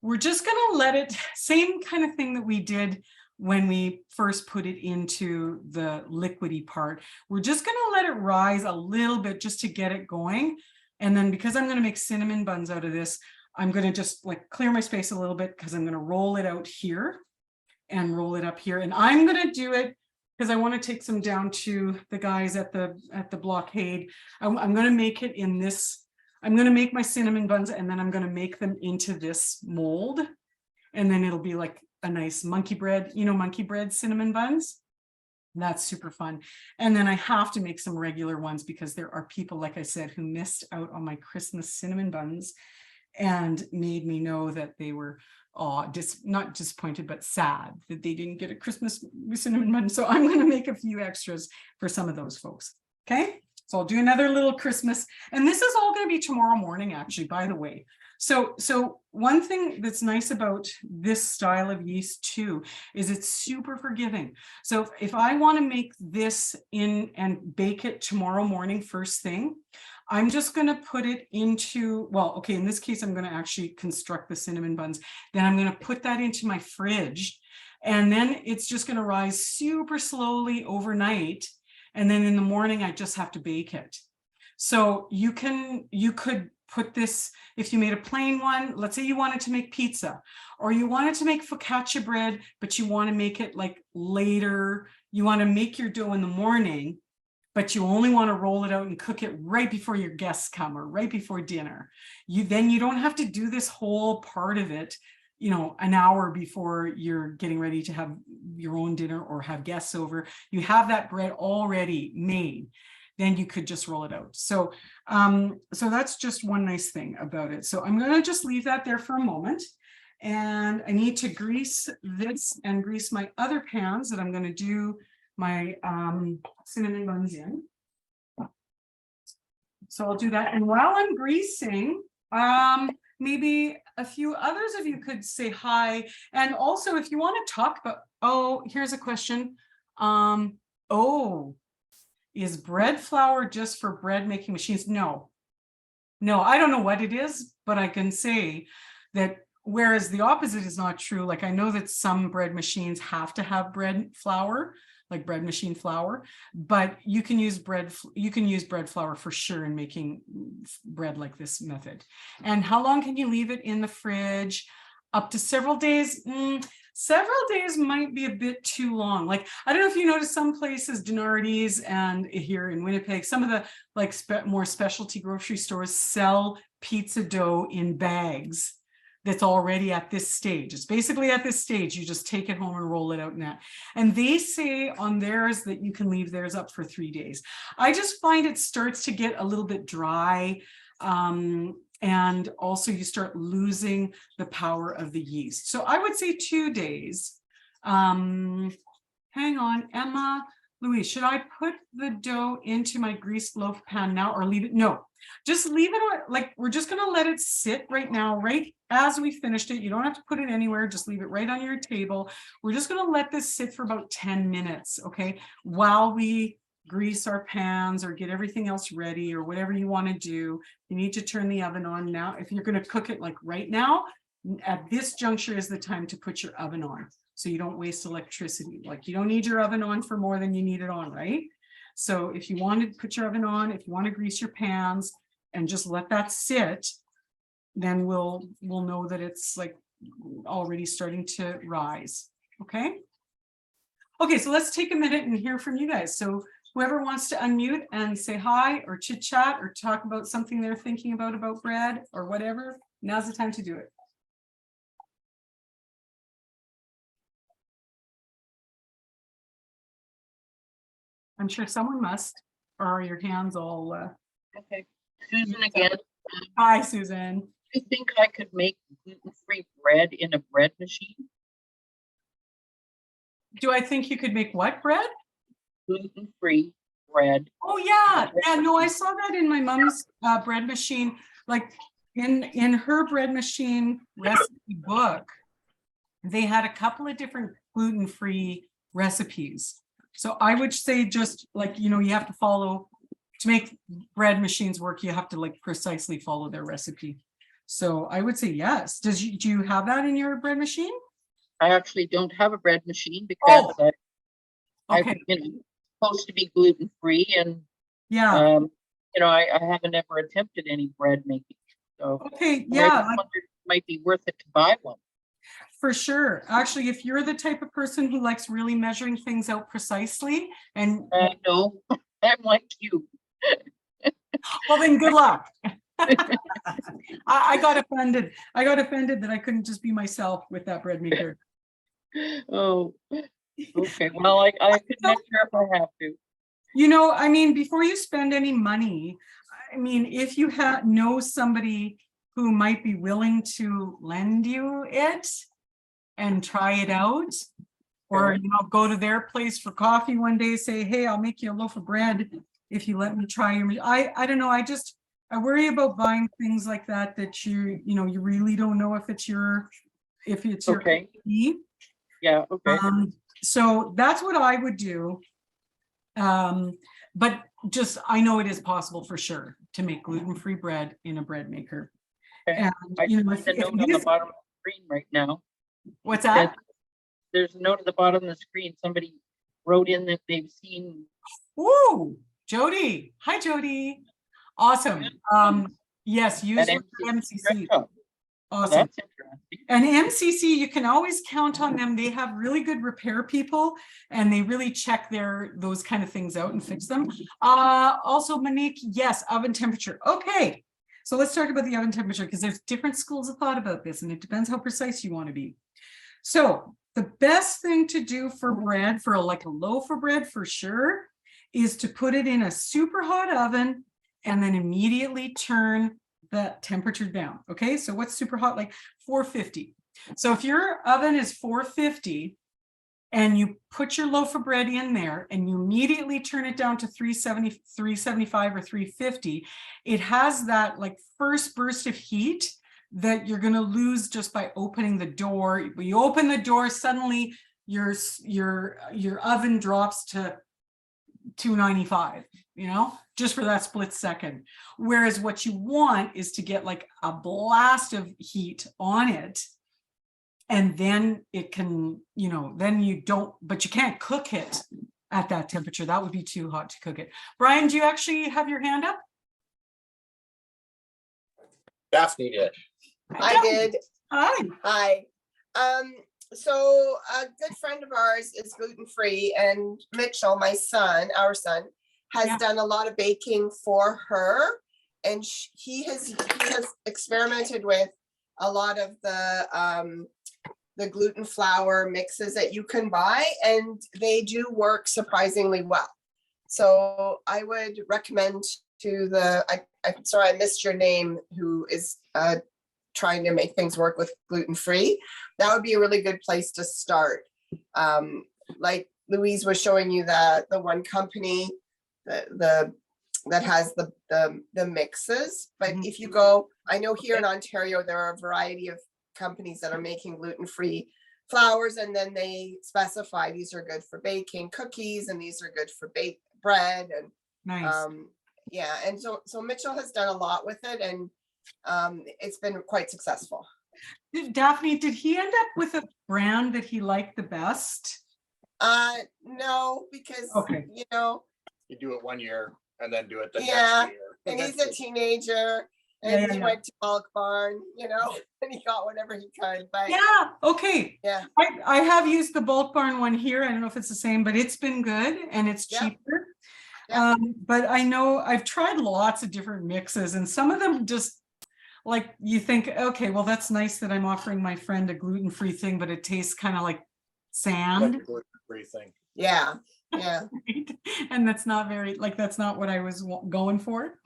we're just gonna let it, same kind of thing that we did when we first put it into the liquidy part. We're just gonna let it rise a little bit just to get it going. And then because I'm gonna make cinnamon buns out of this, I'm gonna just like clear my space a little bit because I'm gonna roll it out here and roll it up here. And I'm gonna do it because I want to take some down to the guys at the blockade. I'm gonna make it in this, I'm gonna make my cinnamon buns and then I'm gonna make them into this mold. And then it'll be like a nice monkey bread, you know, monkey bread cinnamon buns. That's super fun. And then I have to make some regular ones because there are people, like I said, who missed out on my Christmas cinnamon buns and made me know that they were not disappointed, but sad that they didn't get a Christmas cinnamon bun. So I'm going to make a few extras for some of those folks. Okay, so I'll do another little Christmas, and this is all going to be tomorrow morning, actually, by the way. So one thing that's nice about this style of yeast too is it's super forgiving. So if I want to make this in and bake it tomorrow morning first thing, I'm just going to put it into, well, okay, in this case, I'm going to actually construct the cinnamon buns. Then I'm going to put that into my fridge, and then it's just going to rise super slowly overnight. And then in the morning, I just have to bake it. So you could put this, if you made a plain one, let's say you wanted to make pizza, or you wanted to make focaccia bread, but you want to make it like later, you want to make your dough in the morning, but you only want to roll it out and cook it right before your guests come or right before dinner. Then you don't have to do this whole part of it, you know, an hour before you're getting ready to have your own dinner or have guests over. You have that bread already made. Then you could just roll it out. So, so that's just one nice thing about it. So I'm going to just leave that there for a moment. And I need to grease this and grease my other pans that I'm going to do my cinnamon buns in. So I'll do that. And while I'm greasing, maybe a few others of you could say hi. And also, if you want to talk about, oh, here's a question. Is bread flour just for bread making machines? No, I don't know what it is, but I can say that whereas the opposite is not true. Like I know that some bread machines have to have bread flour, like bread machine flour, but you can use bread flour for sure in making bread like this method. And how long can you leave it in the fridge? Up to several days. Several days might be a bit too long. Like, I don't know if you notice some places, Denardi's and here in Winnipeg, some of the like more specialty grocery stores sell pizza dough in bags that's already at this stage. It's basically at this stage, you just take it home and roll it out in that. And they say on theirs that you can leave theirs up for 3 days. I just find it starts to get a little bit dry. And also you start losing the power of the yeast. So I would say 2 days. Hang on, Emma, Louise, should I put the dough into my greased loaf pan now or leave it? No, just leave it like we're just gonna let it sit right now, right as we finished it. You don't have to put it anywhere, just leave it right on your table. We're just gonna let this sit for about 10 minutes, okay? While we grease our pans or get everything else ready or whatever you want to do. You need to turn the oven on now. If you're going to cook it like right now, at this juncture is the time to put your oven on so you don't waste electricity. Like you don't need your oven on for more than you need it on, right? So if you want to put your oven on, if you want to grease your pans and just let that sit, then we'll know that it's like already starting to rise. Okay. Okay, so let's take a minute and hear from you guys. So whoever wants to unmute and say hi or chit chat or talk about something they're thinking about bread or whatever, now's the time to do it. I'm sure someone must, or are your hands all... Okay, Susan again. Hi, Susan. I think I could make gluten-free bread in a bread machine. Do I think you could make what bread? Gluten-free bread. Oh yeah, no, I saw that in my mom's bread machine. Like in her bread machine recipe book, they had a couple of different gluten-free recipes. So I would say just like, you know, you have to follow, to make bread machines work, you have to like precisely follow their recipe. So I would say yes. Do you have that in your bread machine? I actually don't have a bread machine because I, Okay, you know, supposed to be gluten free, and yeah, you know, I haven't ever attempted any bread making. So okay, I yeah, wondered if it might be worth it to buy one. for sure. Actually, if you're the type of person who likes really measuring things out precisely, and No, I'm like you. well, then good luck. I got offended. I got offended that I couldn't just be myself with that bread maker. Oh, okay. Well, I could measure if I have to. You know, I mean, before you spend any money, I mean, if you know somebody who might be willing to lend you it and try it out, or, you know, go to their place for coffee one day, say, hey, I'll make you a loaf of bread if you let me try your, I don't know, I worry about buying things like that, you know, you really don't know if it's your Okay. need. Yeah, okay. So that's what I would do. But just, I know it is possible for sure to make gluten-free bread in a bread maker. Okay. And, I you know, see the note on the bottom of the screen right now. what's that? There's a note at the bottom of the screen. Somebody wrote in that they've seen. Ooh, Jody. Hi, Jody. Awesome. Yes, use An MCC. Oh, Awesome. that's interesting. And MCC, you can always count on them. They have really good repair people and they really check those kind of things out and fix them. Also, Monique, yes, oven temperature. Okay. So let's talk about the oven temperature because there's different schools of thought about this and it depends how precise you want to be. So the best thing to do for bread, for like a loaf of bread for sure, is to put it in a super hot oven and then immediately turn the temperature down. Okay, so what's super hot? Like 450. So if your oven is 450 and you put your loaf of bread in there and you immediately turn it down to 370, 375 or 350, it has that like first burst of heat that you're going to lose just by opening the door. When you open the door, suddenly your oven drops to 295, you know, just for that split second. Whereas what you want is to get like a blast of heat on it. And then it can, you know, then you don't, but you can't cook it at that temperature. That would be too hot to cook it. Brian, do you actually have your hand up? Daphne did. I did. Hi. Hi. So a good friend of ours is gluten-free, and Mitchell, my son, our son, has Yeah. done a lot of baking for her. And he has experimented with a lot of the gluten flour mixes that you can buy, and they do work surprisingly well. So I would recommend to I'm sorry, I missed your name, who is trying to make things work with gluten-free. That would be a really good place to start. Like Louise was showing you the one company that has the mixes. But if you go, I know here in Ontario, there are a variety of companies that are making gluten-free flours, and then they specify these are good for baking cookies and these are good for baked bread. And Nice. yeah, and so Mitchell has done a lot with it, and it's been quite successful. Daphne, did he end up with a brand that he liked the best? No, because Okay. you know, You do it 1 year and then do it the Yeah, next year. and he's a teenager, and Yeah. he went to Bulk Barn, you know, and he got whatever he could. But Yeah, okay. yeah, I have used the Bulk Barn one here. I don't know if it's the same, but it's been good and it's Yeah. cheaper. Yeah. But I know I've tried lots of different mixes and some of them just like you think, okay, well, that's nice that I'm offering my friend a gluten-free thing, but it tastes kind of like Like sand. a gluten-free thing. yeah. And that's not very, like, that's not what I was going for.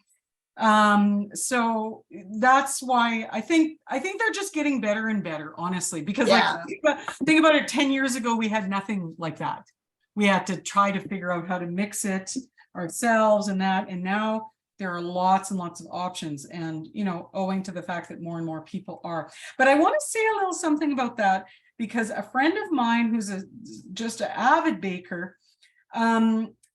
So that's why I think they're just getting better and better, honestly, because Yeah. like think about it, 10 years ago, we had nothing like that. We had to try to figure out how to mix it ourselves and that, and now there are lots and lots of options, and, you know, owing to the fact that more and more people are. But I want to say a little something about that, because a friend of mine who's just an avid baker,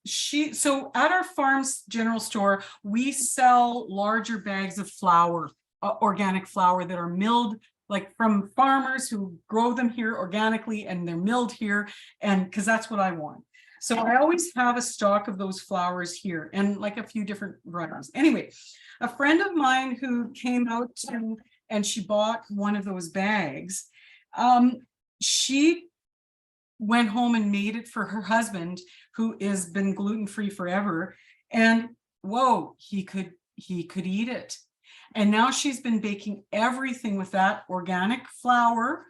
so at our farm's general store, we sell larger bags of flour, organic flour that are milled, like from farmers who grow them here organically, and they're milled here, and because that's what I want. So I always have a stock of those flours here, and like a few different varieties. Anyway, a friend of mine who came out to, and she bought one of those bags, she went home and made it for her husband, who has been gluten-free forever, and whoa, he could eat it. And now she's been baking everything with that organic flour.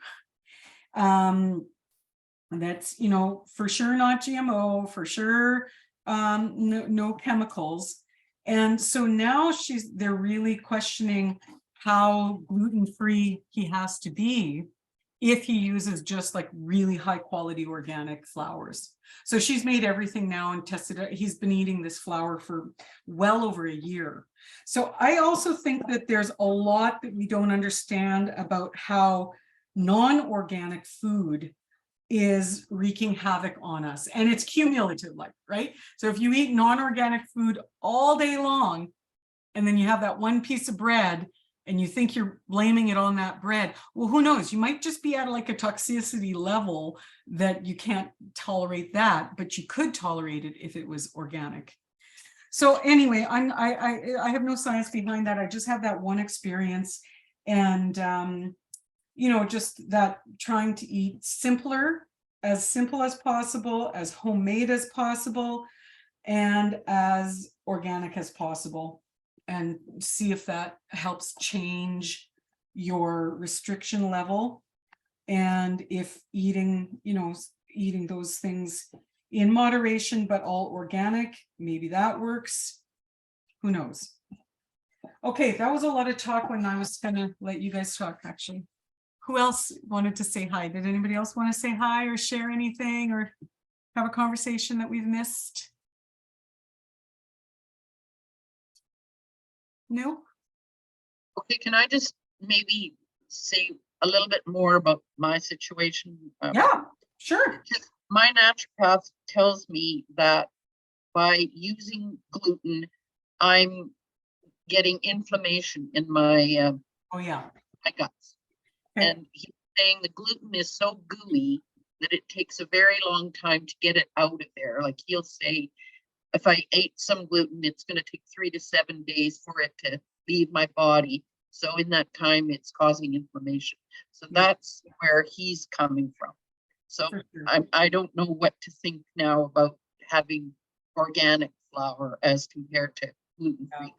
That's, you know, for sure not GMO, for sure no chemicals. And so now they're really questioning how gluten-free he has to be if he uses just like really high quality organic flours. So she's made everything now and tested it. He's been eating this flour for well over a year. So I also think that there's a lot that we don't understand about how non-organic food is wreaking havoc on us, and it's cumulative, like, right? So if you eat non-organic food all day long, and then you have that one piece of bread, and you think you're blaming it on that bread, well, who knows? You might just be at like a toxicity level that you can't tolerate that, but you could tolerate it if it was organic. So anyway, I have no science behind that. I just have that one experience, and you know, just that trying to eat simpler, as simple as possible, as homemade as possible, and as organic as possible, and see if that helps change your restriction level. And if eating, you know, eating those things in moderation, but all organic, maybe that works. Who knows? Okay, that was a lot of talk when I was gonna let you guys talk, actually. Who else wanted to say hi? Did anybody else want to say hi or share anything or have a conversation that we've missed? No? Okay, can I just maybe say a little bit more about my situation? Yeah, sure. My naturopath tells me that by using gluten, I'm getting inflammation in my Oh yeah. my guts. Okay. And he's saying the gluten is so gooey that it takes a very long time to get it out of there. Like he'll say, if I ate some gluten, it's going to take 3 to 7 days for it to leave my body. So in that time, it's causing inflammation. So that's where he's coming from. So For sure. I don't know what to think now about having organic flour as compared to gluten-free.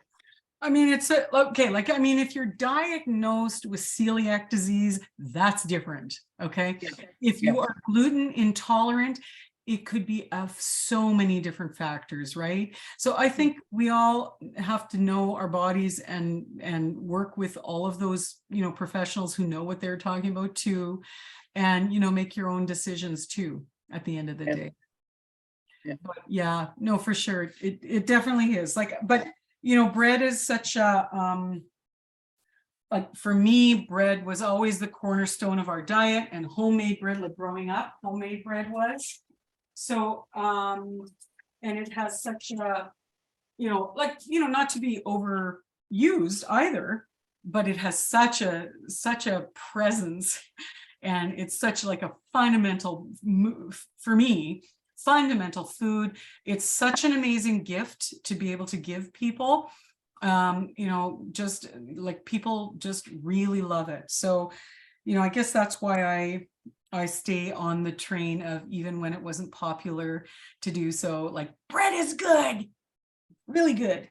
I mean, it's okay. Like, I mean, if you're diagnosed with celiac disease, that's different. Okay. Yeah. If you are gluten intolerant, it could be of so many different factors, right? So I think we all have to know our bodies and work with all of those, you know, professionals who know what they're talking about too, and, you know, make your own decisions too at the end of the day. Yeah. But yeah, no, for sure. It definitely is like, but you know, bread is such a, like for me, bread was always the cornerstone of our diet, and homemade bread, like growing up, homemade bread was. So, and it has such a, you know, like, you know, not to be overused either, but it has such a presence, and it's such like a fundamental move for me. Fundamental food. It's such an amazing gift to be able to give people. You know, just like people just really love it. So, you know, I guess that's why I stay on the train of, even when it wasn't popular to do so, like bread is good, really good.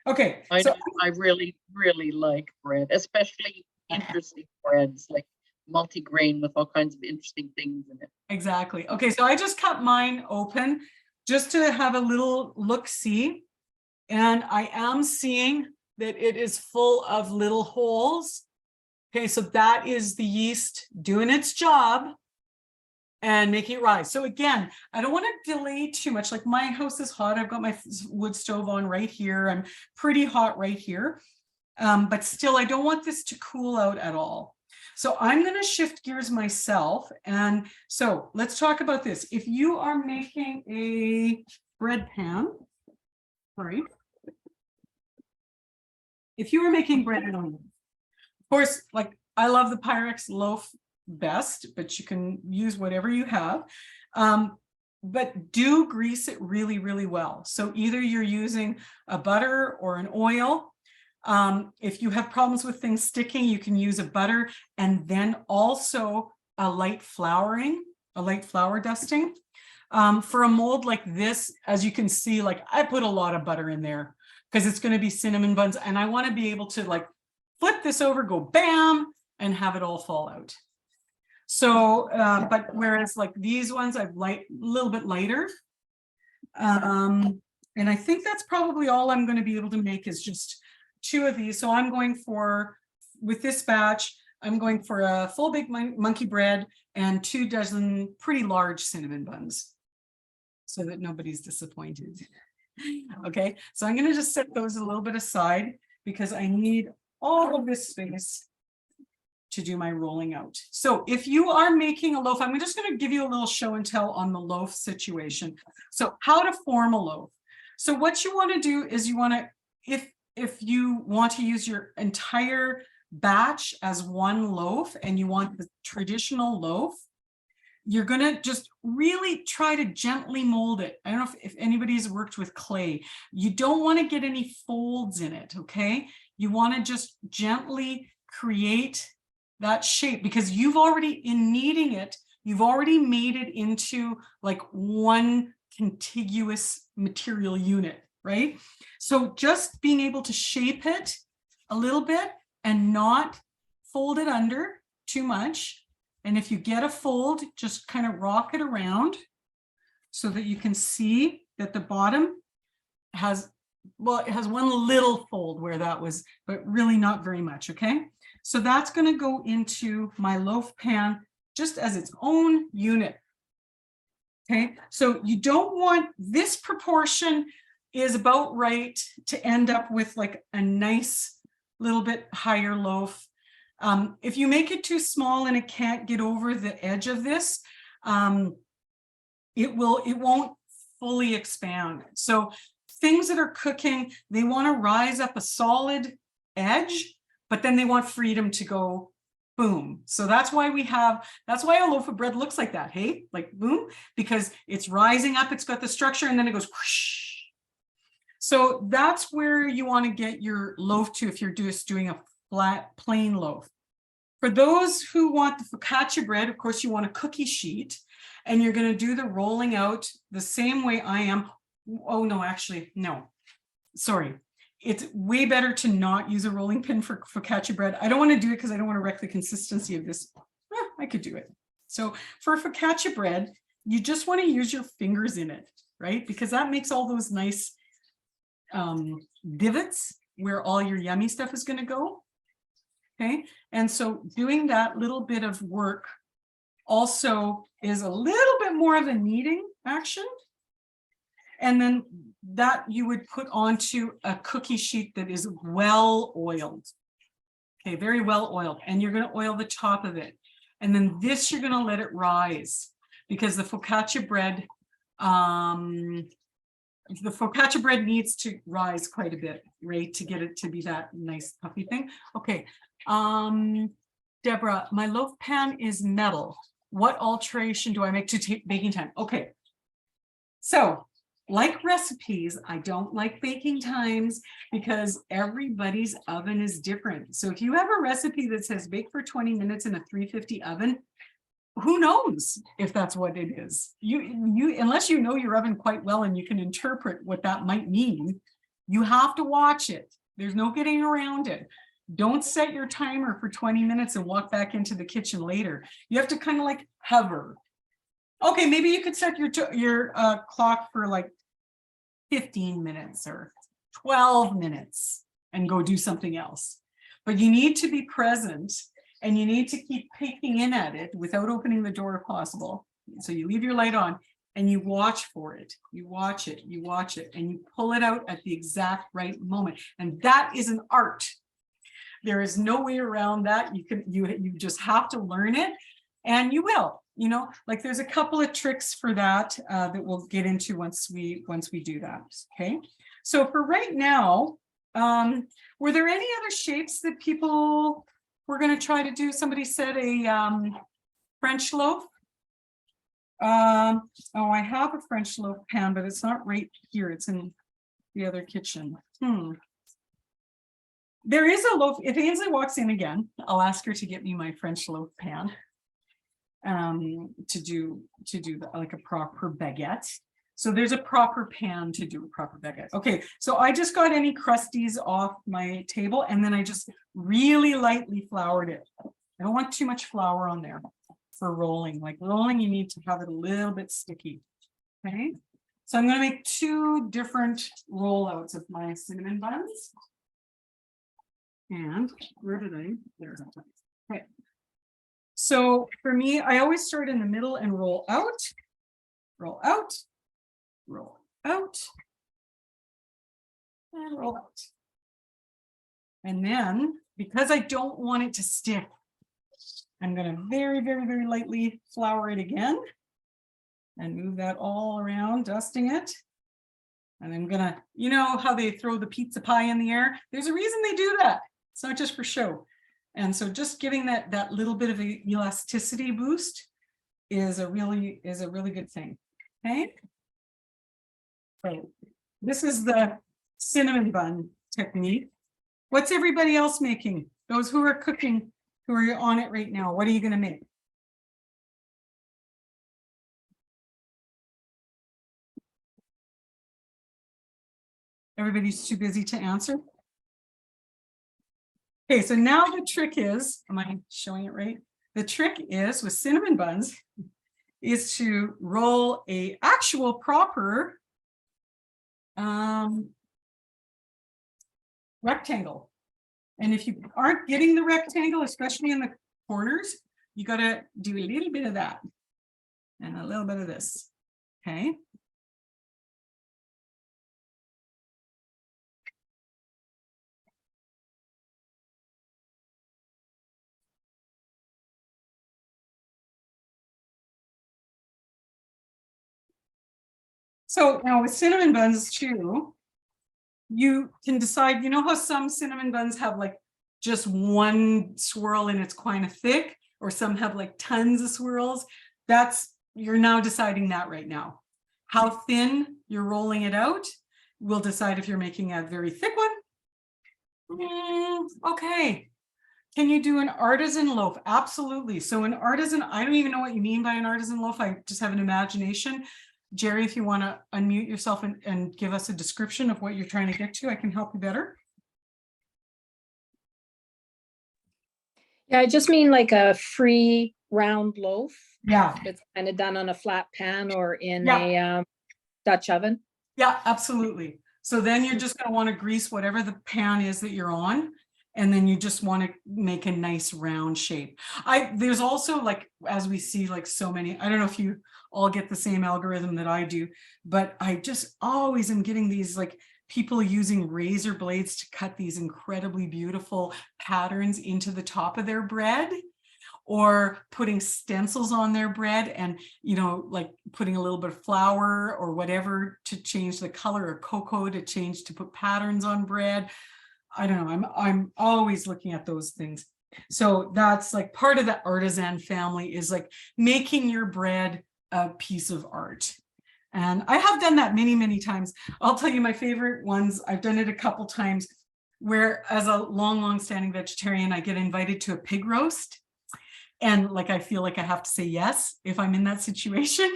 Okay. I really, really like bread, especially interesting breads like multi-grain with all kinds of interesting things in it. Exactly. Okay, so I just cut mine open just to have a little look-see, and I am seeing that it is full of little holes. Okay, so that is the yeast doing its job, and making it rise. So again, I don't want to delay too much. Like my house is hot. I've got my wood stove on right here. I'm pretty hot right here. But still, I don't want this to cool out at all. So I'm going to shift gears myself. And so let's talk about this. If you are making a bread pan, sorry. If you were making bread, of course, like I love the Pyrex loaf best, but you can use whatever you have. But do grease it really, really well. So either you're using a butter or an oil. If you have problems with things sticking, you can use a butter and then also a light flour dusting. For a mold like this, as you can see, like I put a lot of butter in there because it's going to be cinnamon buns and I want to be able to like flip this over, go bam, and have it all fall out. So, but whereas like these ones, I've a little bit lighter. And I think that's probably all I'm going to be able to make is just 2 of these. So I'm going for, with this batch, I'm going for a full baked monkey bread and 2 dozen pretty large cinnamon buns so that nobody's disappointed. Okay, so I'm going to just set those a little bit aside because I need all of this space to do my rolling out. So if you are making a loaf, I'm just going to give you a little show and tell on the loaf situation. So how to form a loaf. So what you want to do is you want to, if you want to use your entire batch as one loaf and you want the traditional loaf, you're going to just really try to gently mold it. I don't know if anybody's worked with clay. You don't want to get any folds in it, okay? You want to just gently create that shape because you've already, in kneading it, you've already made it into like one contiguous material unit, right? So just being able to shape it a little bit and not fold it under too much. And if you get a fold, just kind of rock it around so that you can see that the bottom has, well, it has one little fold where that was, but really not very much, okay? So that's going to go into my loaf pan just as its own unit. Okay, so you don't want, this proportion is about right to end up with like a nice little bit higher loaf. If you make it too small and it can't get over the edge of this, it won't fully expand. So things that are cooking, they want to rise up a solid edge, but then they want freedom to go boom. So that's why that's why a loaf of bread looks like that, hey? Like boom, because it's rising up, it's got the structure, and then it goes whoosh. So that's where you want to get your loaf to if you're just doing a flat, plain loaf. For those who want the focaccia bread, of course, you want a cookie sheet, and you're going to do the rolling out the same way I am. Oh, no, actually, no. Sorry. It's way better to not use a rolling pin for focaccia bread. I don't want to do it because I don't want to wreck the consistency of this. I could do it. So for focaccia bread, you just want to use your fingers in it, right? Because that makes all those nice divots where all your yummy stuff is going to go. Okay, and so doing that little bit of work also is a little bit more of a kneading action. And then that you would put onto a cookie sheet that is well oiled. Okay, very well oiled. And you're going to oil the top of it. And then this, you're going to let it rise because the focaccia bread needs to rise quite a bit, right? To get it to be that nice puffy thing. Okay. Deborah, my loaf pan is metal. What alteration do I make to take baking time? Okay. So like recipes, I don't like baking times because everybody's oven is different. So if you have a recipe that says bake for 20 minutes in a 350 oven, who knows if that's what it is? You unless you know your oven quite well and you can interpret what that might mean, you have to watch it. There's no getting around it. Don't set your timer for 20 minutes and walk back into the kitchen later. You have to kind of like hover. Okay, maybe you could set your clock for like 15 minutes or 12 minutes and go do something else. But you need to be present and you need to keep peeking in at it without opening the door if possible. So you leave your light on and you watch for it. You watch it, you watch it, and you pull it out at the exact right moment. And that is an art. There is no way around that. You just have to learn it, and you will. You know, like there's a couple of tricks for that that we'll get into once we do that. Okay. So for right now, were there any other shapes that people were going to try to do? Somebody said a French loaf. Oh, I have a French loaf pan, but it's not right here. It's in the other kitchen. There is a loaf. If Ainsley walks in again, I'll ask her to get me my French loaf pan. To do like a proper baguette. So there's a proper pan to do a proper baguette. Okay, so I just got any crusties off my table, and then I just really lightly floured it. I don't want too much flour on there for rolling. Like rolling, you need to have it a little bit sticky. Okay, so I'm going to make 2 different rollouts of my cinnamon buns. And where did I? There's okay. So for me, I always start in the middle and roll out, roll out, roll out, and roll out. And then, because I don't want it to stick, I'm going to very, very, very lightly flour it again and move that all around, dusting it. And I'm going to, you know how they throw the pizza pie in the air? There's a reason they do that. It's not just for show. And so just giving that little bit of a elasticity boost is a really good thing. Okay. So this is the cinnamon bun technique. What's everybody else making? Those who are cooking, who are on it right now, what are you going to make? Everybody's too busy to answer. Okay, so now the trick is, am I showing it right? The trick is with cinnamon buns is to roll a actual proper rectangle. And if you aren't getting the rectangle, especially in the corners, you got to do a little bit of that and a little bit of this. Okay. So now with cinnamon buns too, you can decide, you know how some cinnamon buns have like just one swirl and it's kind of thick, or some have like tons of swirls. You're now deciding that right now. How thin you're rolling it out will decide if you're making a very thick one. Okay. Can you do an artisan loaf? Absolutely. So an artisan, I don't even know what you mean by an artisan loaf. I just have an imagination. Jerry, if you want to unmute yourself and give us a description of what you're trying to get to, I can help you better. Yeah, I just mean like a free round loaf. Yeah. It's kind of done on a flat pan or in Yeah. a Dutch oven. Yeah, absolutely. So then you're just going to want to grease whatever the pan is that you're on. And then you just want to make a nice round shape. There's also, like, as we see, like so many, I don't know if you all get the same algorithm that I do, but I just always am getting these like people using razor blades to cut these incredibly beautiful patterns into the top of their bread, or putting stencils on their bread and, you know, like putting a little bit of flour or whatever to change the color, or cocoa to put patterns on bread. I don't know, I'm always looking at those things. So that's like part of the artisan family, is like making your bread a piece of art. And I have done that many, many times. I'll tell you my favorite ones. I've done it a couple times where, as a long standing vegetarian, I get invited to a pig roast. And like, I feel like I have to say yes if I'm in that situation.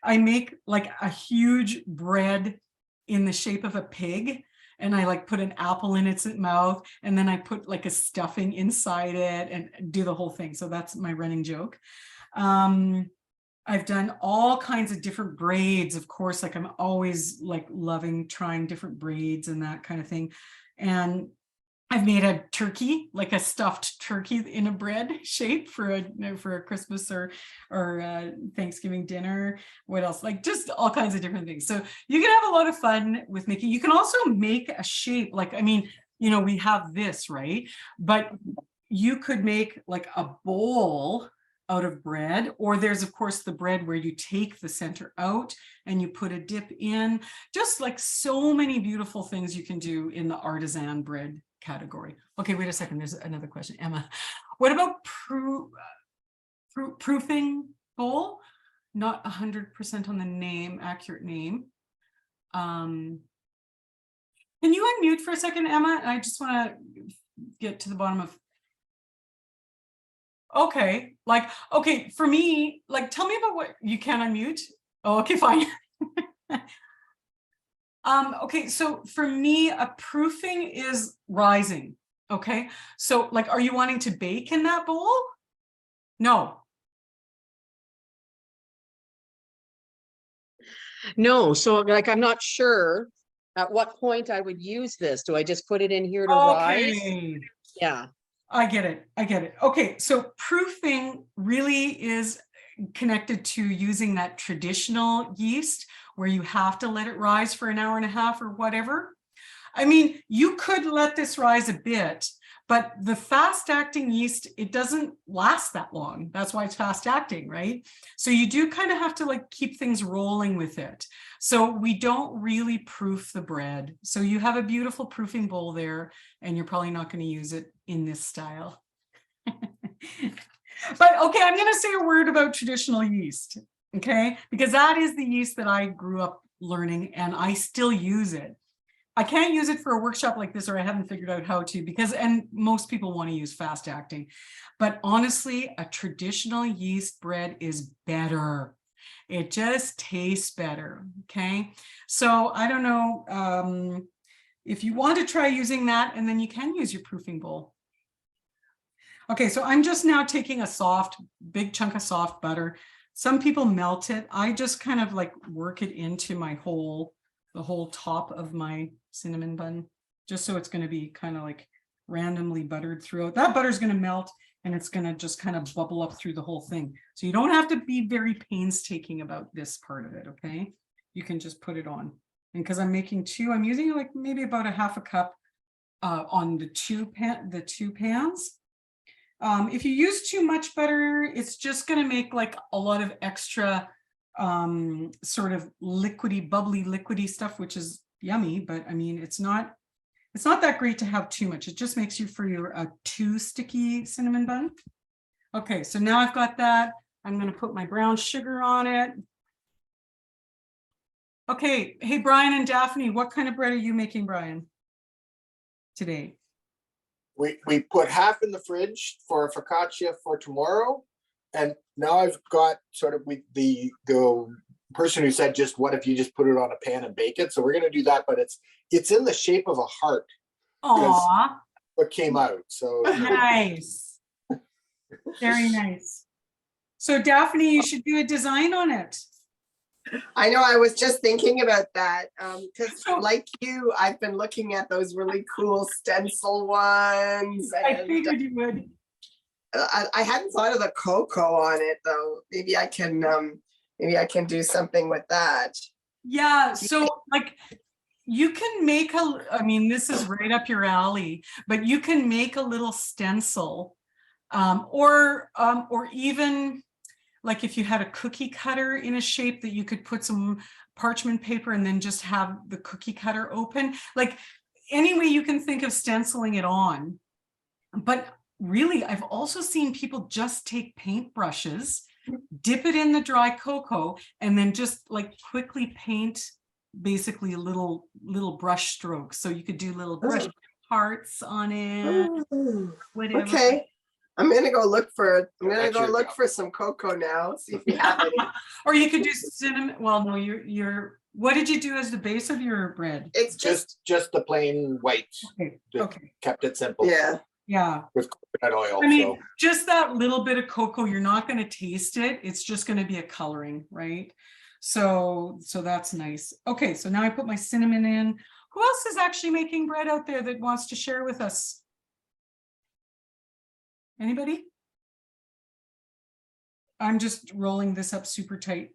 I make like a huge bread in the shape of a pig. And I like put an apple in its mouth, and then I put like a stuffing inside it and do the whole thing. So that's my running joke. I've done all kinds of different braids, of course, like I'm always like loving trying different braids and that kind of thing. And I've made a turkey, like a stuffed turkey in a bread shape for a Christmas or Thanksgiving dinner. What else? Like just all kinds of different things. So you can have a lot of fun with making. You can also make a shape. Like, I mean, you know, we have this, right? But you could make like a bowl out of bread, or there's of course the bread where you take the center out and you put a dip in. Just like so many beautiful things you can do in the artisan bread category. Okay, wait a second. There's another question, Emma. What about proofing bowl? Not 100% on the name, accurate name. Can you unmute for a second, Emma? I just want to get to the bottom of. Okay, like, okay, for me, like, tell me about what you can unmute. Oh, okay, fine. Okay, so for me, a proofing is rising. Okay, so like, are you wanting to bake in that bowl? No. No, so like, I'm not sure at what point I would use this. Do I just put it in here to rise? Okay. Yeah. I get it. I get it. Okay, so proofing really is connected to using that traditional yeast where you have to let it rise for an hour and a half or whatever. I mean, you could let this rise a bit, but the fast acting yeast, it doesn't last that long. That's why it's fast acting, right? So you do kind of have to like keep things rolling with it. So we don't really proof the bread. So you have a beautiful proofing bowl there, and you're probably not going to use it in this style. But okay, I'm going to say a word about traditional yeast, okay? Because that is the yeast that I grew up learning, and I still use it. I can't use it for a workshop like this, or I haven't figured out how to, because, and most people want to use fast acting. But honestly, a traditional yeast bread is better. It just tastes better, okay? So I don't know if you want to try using that, and then you can use your proofing bowl. Okay, so I'm just now taking a big chunk of soft butter. Some people melt it. I just kind of like work it into the whole top of my cinnamon bun, just so it's going to be kind of like randomly buttered throughout. That butter is going to melt, and it's going to just kind of bubble up through the whole thing. So you don't have to be very painstaking about this part of it, okay? You can just put it on. And because I'm making two, I'm using like maybe about a half a cup on the two pans. If you use too much butter, it's just going to make like a lot of extra sort of bubbly liquidy stuff, which is yummy, but I mean, it's not that great to have too much. It just makes you for a too sticky cinnamon bun. Okay, so now I've got that. I'm going to put my brown sugar on it. Okay, hey, Brian and Daphne, what kind of bread are you making, Brian, today? We put half in the fridge for focaccia for tomorrow. And now I've got sort of the person who said, just what if you just put it on a pan and bake it? So we're going to do that, but it's in the shape of a heart. Aw. What came out. So Nice. Very nice. So Daphne, you should do a design on it. I know, I was just thinking about that, because like you, I've been looking at those really cool stencil ones. I And figured you would. I hadn't thought of the cocoa on it though. Maybe I can do something with that. Yeah, so like you can make I mean, this is right up your alley, but you can make a little stencil, or even like if you had a cookie cutter in a shape that you could put some parchment paper and then just have the cookie cutter open. Like any way you can think of stenciling it on. But really, I've also seen people just take paintbrushes, dip it in the dry cocoa, and then just like quickly paint basically little brush strokes. So you could do little brush hearts on it. Whatever. Okay. I'm gonna go look for some cocoa now, see if you have any. Or you could do cinnamon. Well, no, what did you do as the base of your bread? It's just the plain white. Okay. Just Okay. kept it simple. Yeah. With coconut oil. I mean, so. just that little bit of cocoa, you're not going to taste it. It's just going to be a coloring, right? So that's nice. Okay, so now I put my cinnamon in. Who else is actually making bread out there that wants to share with us? Anybody? I'm just rolling this up super tight.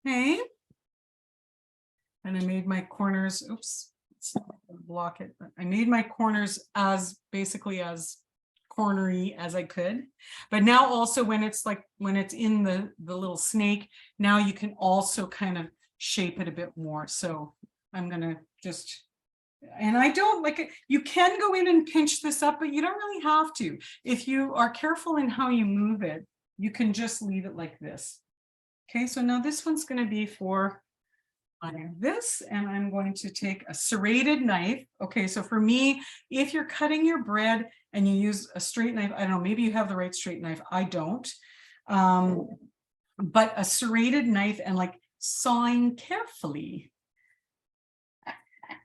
Okay. And I made my corners, oops, let's block it. I made my corners as basically as cornery as I could. But now also when it's like, when it's in the little snake, now you can also kind of shape it a bit more. So I'm gonna just, and I don't like it. You can go in and pinch this up, but you don't really have to. If you are careful in how you move it, you can just leave it like this. Okay, so now this one's going to be for this, and I'm going to take a serrated knife. Okay, so for me, if you're cutting your bread and you use a straight knife, I don't know, maybe you have the right straight knife. I don't. But a serrated knife and like sawing carefully.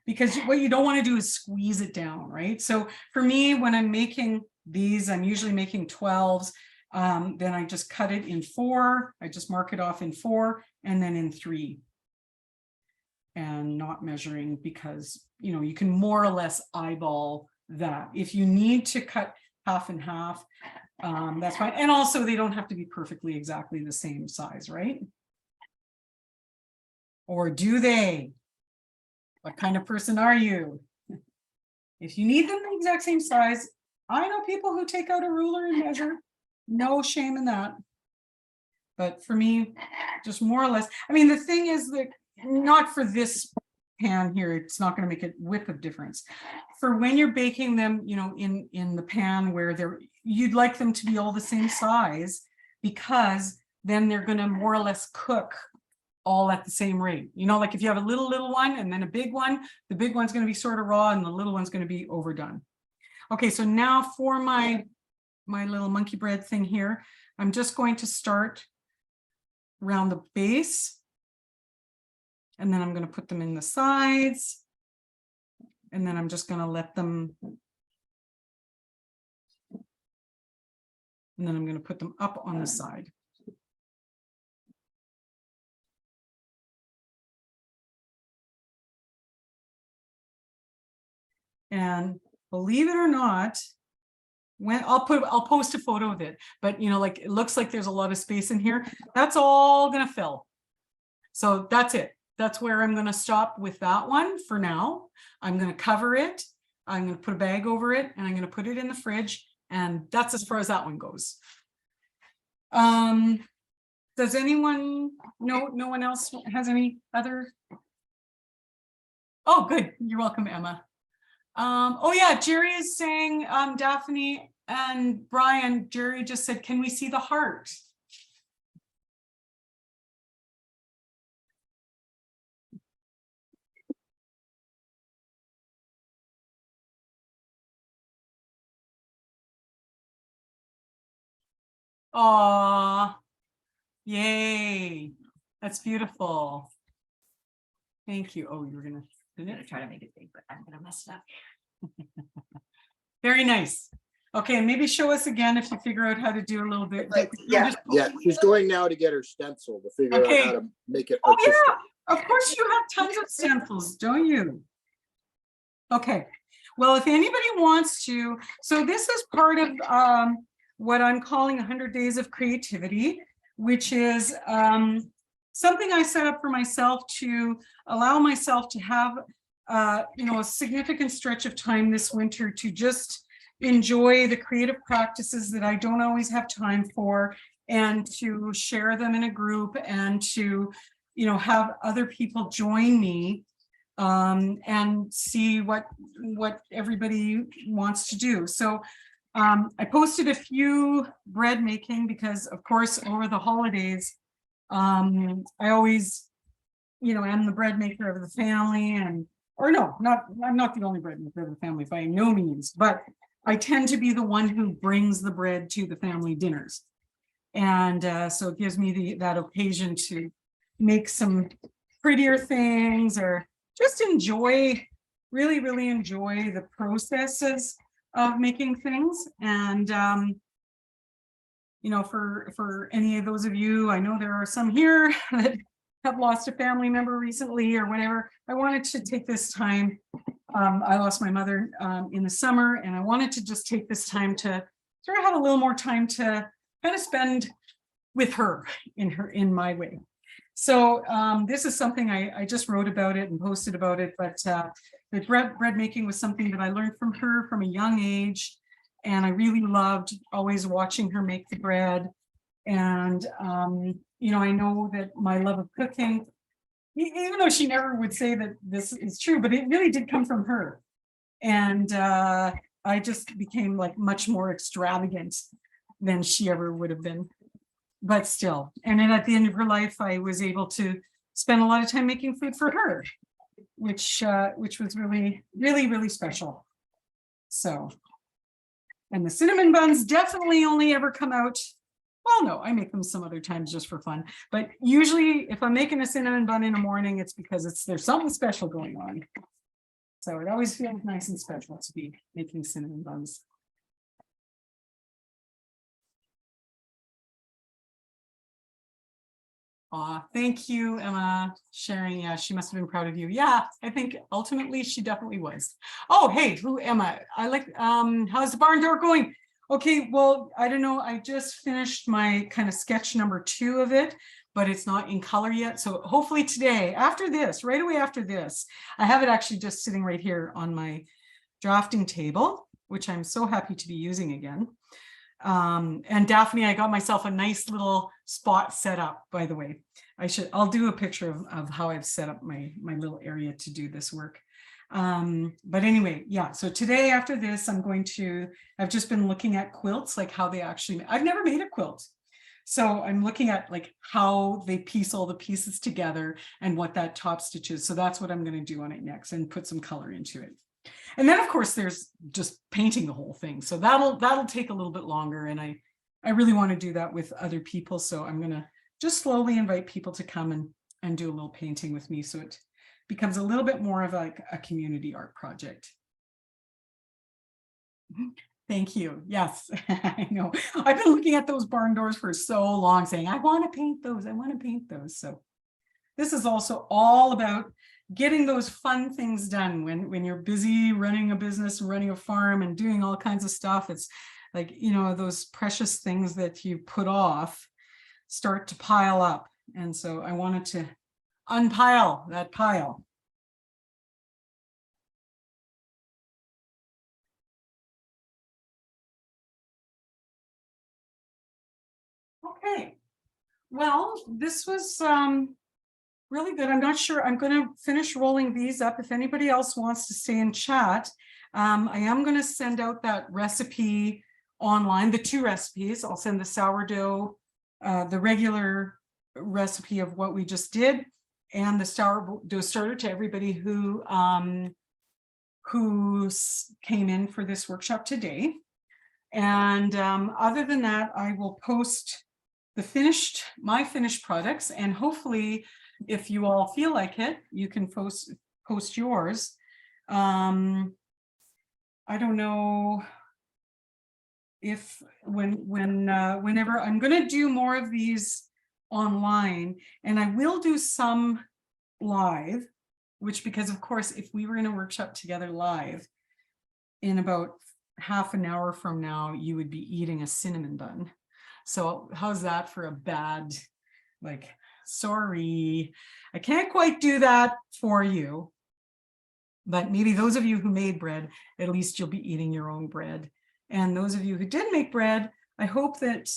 Because what you don't want to do is squeeze it down, right? So for me, when I'm making these, I'm usually making 12s. Then I just cut it in 4. I just mark it off in 4 and then in 3. And not measuring because, you know, you can more or less eyeball that. If you need to cut half and half, that's fine. And also they don't have to be perfectly exactly the same size, right? Or do they? What kind of person are you? If you need them the exact same size, I know people who take out a ruler and measure. No shame in that. But for me, just more or less, I mean, the thing is that not for this pan here, it's not going to make a whip of difference. For when you're baking them, you know, in the pan where you'd like them to be all the same size, because then they're going to more or less cook all at the same rate. You know, like if you have a little one and then a big one, the big one's going to be sort of raw and the little one's going to be overdone. Okay, so now for my little monkey bread thing here, I'm just going to start around the base, and then I'm going to put them in the sides, and then I'm just going to let them, and then I'm going to put them up on the side. And believe it or not, when I'll post a photo of it, but you know, like it looks like there's a lot of space in here. That's all gonna fill. So that's it. That's where I'm gonna stop with that one for now. I'm gonna cover it. I'm gonna put a bag over it and I'm gonna put it in the fridge. And that's as far as that one goes. Does anyone, no one else has any other? Oh, good. You're welcome, Emma. Oh yeah, Jerry is saying, Daphne and Brian, Jerry just said, can we see the heart? Aw, yay, that's beautiful. Thank you. Oh, you were gonna, I'm gonna try to make it big, but I'm gonna mess it up. very nice. Okay, maybe show us again if you figure out how to do a little bit. Like, yeah. Yeah, she's going now to get her stencil to figure Okay. out how to make it Oh artistic. yeah, of course you have tons of stencils, don't you? Okay, well, if anybody wants to, so this is part of what I'm calling 100 Days of Creativity, which is something I set up for myself to allow myself to have you know, a significant stretch of time this winter to just enjoy the creative practices that I don't always have time for, and to share them in a group, and to, you know, have other people join me and see what everybody wants to do. So I posted a few bread making because, of course, over the holidays, I always, you know, am the bread maker of the family, and or no, I'm not the only bread maker of the family by no means, but I tend to be the one who brings the bread to the family dinners. And so it gives me that occasion to make some prettier things, or just enjoy, really enjoy the processes of making things. And you know, for any of those of you, I know there are some here that have lost a family member recently or whatever. I wanted to take this time. I lost my mother in the summer, and I wanted to just take this time to sort of have a little more time to kind of spend with her in my way. So this is something I just wrote about it and posted about it, but the bread making was something that I learned from her from a young age. And I really loved always watching her make the bread. And, you know, I know that my love of cooking, even though she never would say that this is true, but it really did come from her. And I just became like much more extravagant than she ever would have been. But still, and then at the end of her life, I was able to spend a lot of time making food for her, which was really, really, really special. So, and the cinnamon buns definitely only ever come out. Well, no, I make them some other times just for fun. But usually if I'm making a cinnamon bun in the morning, it's because there's something special going on. So it always feels nice and special to be making cinnamon buns. Thank you, Emma, sharing. Yeah, she must have been proud of you. Yeah, I think ultimately she definitely was. Oh, hey, who Emma? I like, how's the barn door going? Okay, well, I don't know. I just finished my kind of sketch number 2 of it, but it's not in color yet. So hopefully today, after this, right away after this, I have it actually just sitting right here on my drafting table, which I'm so happy to be using again. And Daphne, I got myself a nice little spot set up, by the way. I'll do a picture of how I've set up my little area to do this work. But anyway, yeah, so today after this, I've just been looking at quilts, like how they actually, I've never made a quilt. So I'm looking at like how they piece all the pieces together and what that top stitch is. So that's what I'm going to do on it next and put some color into it. And then of course there's just painting the whole thing. So that'll take a little bit longer. And I really want to do that with other people. So I'm going to just slowly invite people to come and do a little painting with me. So it becomes a little bit more of like a community art project. Thank you. Yes, I know. I've been looking at those barn doors for so long saying, I want to paint those. I want to paint those. So this is also all about getting those fun things done when you're busy running a business, running a farm and doing all kinds of stuff. It's like, you know, those precious things that you put off start to pile up. And so I wanted to unpile that pile. Okay, well, this was really good. I'm not sure. I'm going to finish rolling these up. If anybody else wants to stay and chat, I am going to send out that recipe online, the 2 recipes. I'll send the sourdough, the regular recipe of what we just did, and the sourdough starter to everybody who came in for this workshop today. And other than that, I will post my finished products, and hopefully if you all feel like it, you can post yours. I don't know if whenever I'm going to do more of these online, and I will do some live, which, because of course, if we were in a workshop together live, in about half an hour from now, you would be eating a cinnamon bun. So how's that for a bad, like, sorry, I can't quite do that for you. But maybe those of you who made bread, at least you'll be eating your own bread. And those of you who did make bread, I hope that,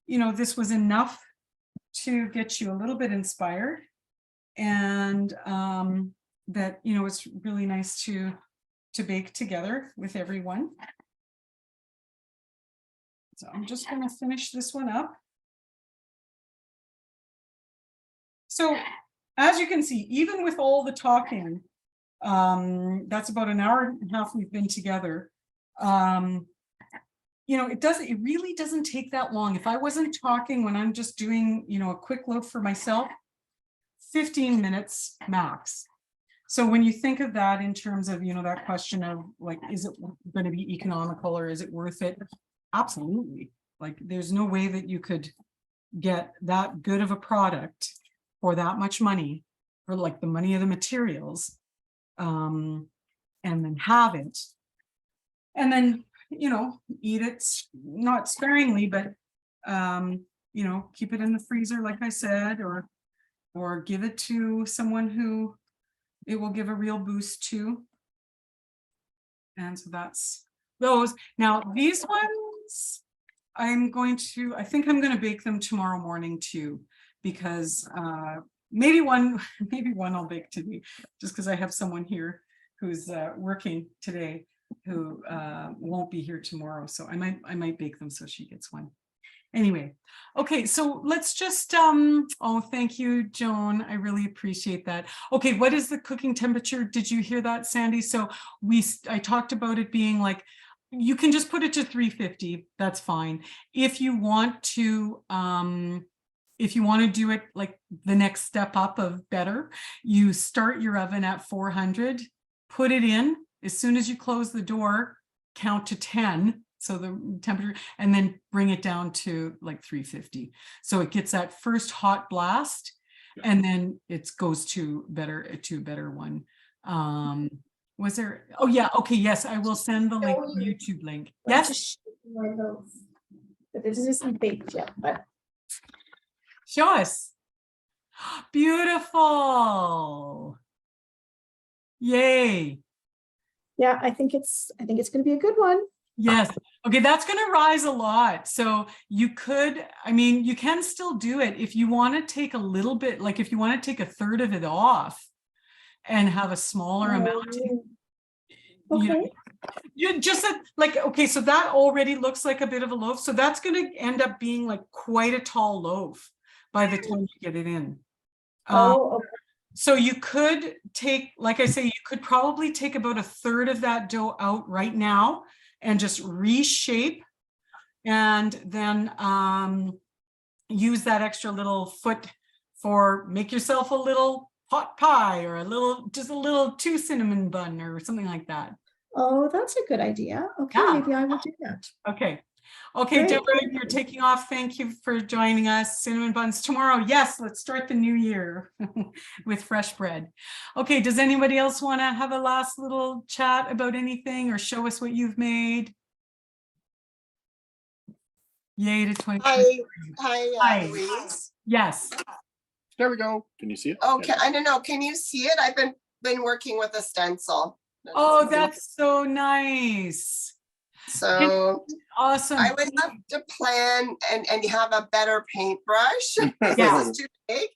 you know, this was enough to get you a little bit inspired, and that, you know, it's really nice to bake together with everyone. So I'm just going to finish this one up. So as you can see, even with all the talking, that's about an hour and a half we've been together. You know, it really doesn't take that long. If I wasn't talking when I'm just doing, you know, a quick load for myself, 15 minutes max. So when you think of that in terms of, you know, that question of like, is it going to be economical or is it worth it? Absolutely. Like, there's no way that you could get that good of a product for that much money, for like the money of the materials, and then have it. And then, you know, eat it not sparingly, but, you know, keep it in the freezer, like I said, or give it to someone who it will give a real boost to. And so that's those. Now, these ones, I think I'm going to bake them tomorrow morning too, because maybe one I'll bake today, just because I have someone here who's working today who won't be here tomorrow. So I might bake them so she gets one. Anyway, okay, so let's just, oh, thank you, Joan. I really appreciate that. Okay, what is the cooking temperature? Did you hear that, Sandy? So I talked about it being like, you can just put it to 350, that's fine. If you want to do it like the next step up of better, you start your oven at 400, put it in. As soon as you close the door, count to 10. So the temperature, and then bring it down to like 350. So it gets that first hot blast, and then it goes to a better one. Was there, oh yeah, okay, yes, I will send the link, YouTube link. Yes. But it isn't baked yet, but Show us. Beautiful. Yay. yeah, I think it's going to be a good one. Yes. Okay, that's going to rise a lot. So you could, I mean, you can still do it if you want to take a little bit, like if you want to take a third of it off and have a smaller amount. Okay. You just said like, okay, so that already looks like a bit of a loaf. So that's going to end up being like quite a tall loaf by the time you get it in. Okay. So you could take, like I say, you could probably take about a third of that dough out right now and just reshape, and then use that extra little foot for, make yourself a little pot pie or just a little 2 cinnamon bun or something like that. Oh, that's a good idea. Okay, Yeah. maybe I will do that. Okay, Great. Deborah, you're taking off. Thank you for joining us. Cinnamon buns tomorrow. Yes, let's start the new year with fresh bread. Okay, does anybody else want to have a last little chat about anything or show us what you've made? Yay to 20. Hi, Louise. Yes. There we go. Can you see it? Okay, I don't know. Can you see it? I've been working with a stencil. Oh, that's so nice. So Awesome. I would love to plan and have a better paintbrush. Yeah. This is too big,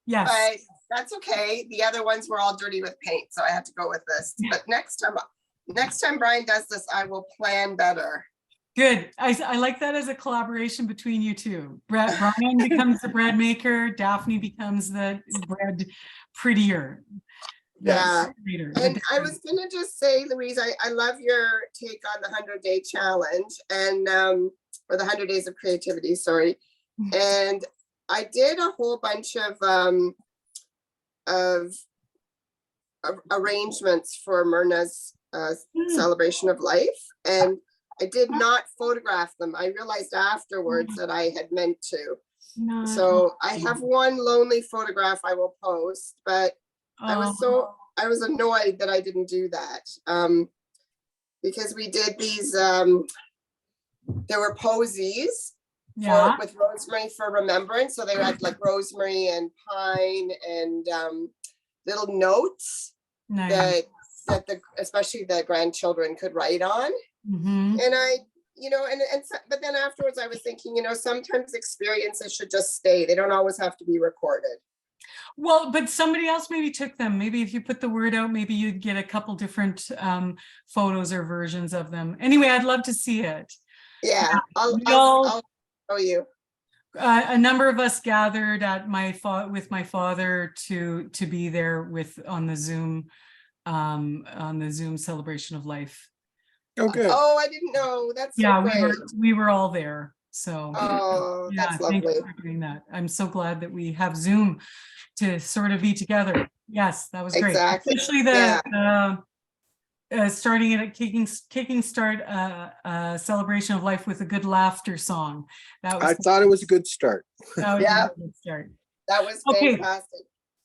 Yes. but that's okay. The other ones were all dirty with paint, so I had to go with this. But next time Brian does this, I will plan better. Good. I like that as a collaboration between you two. Brian becomes the bread maker. Daphne becomes the bread prettier. Yeah. Later. And I was gonna just say, Louise, I love your take on the 100-day challenge and or the 100 days of creativity, sorry. And I did a whole bunch of arrangements for Myrna's celebration of life, and I did not photograph them. I realized afterwards that I had meant to. No. So I have one lonely photograph I will post, but I was annoyed that I didn't do that, because we did these, there were posies with rosemary for remembrance. So they had like rosemary and pine and little notes Nice. that especially the grandchildren could write on. Mhm. And I, but then afterwards I was thinking, sometimes experiences should just stay. They don't always have to be recorded. Well, but somebody else maybe took them. Maybe if you put the word out, maybe you'd get a couple different photos or versions of them. Anyway, I'd love to see it. Yeah, I'll show you. A number of us gathered at with my father to be there on the Zoom celebration of life. Okay. Oh, I didn't know. That's so great. we were all there. So Oh, yeah, that's thank lovely. you for doing that. I'm so glad that we have Zoom to sort of be together. Yes, that was great. Exactly. Especially starting it at kicking start a celebration of life with a good laughter song. That was I thought it was a good start. that was a Yeah. good start. That was Okay. fantastic.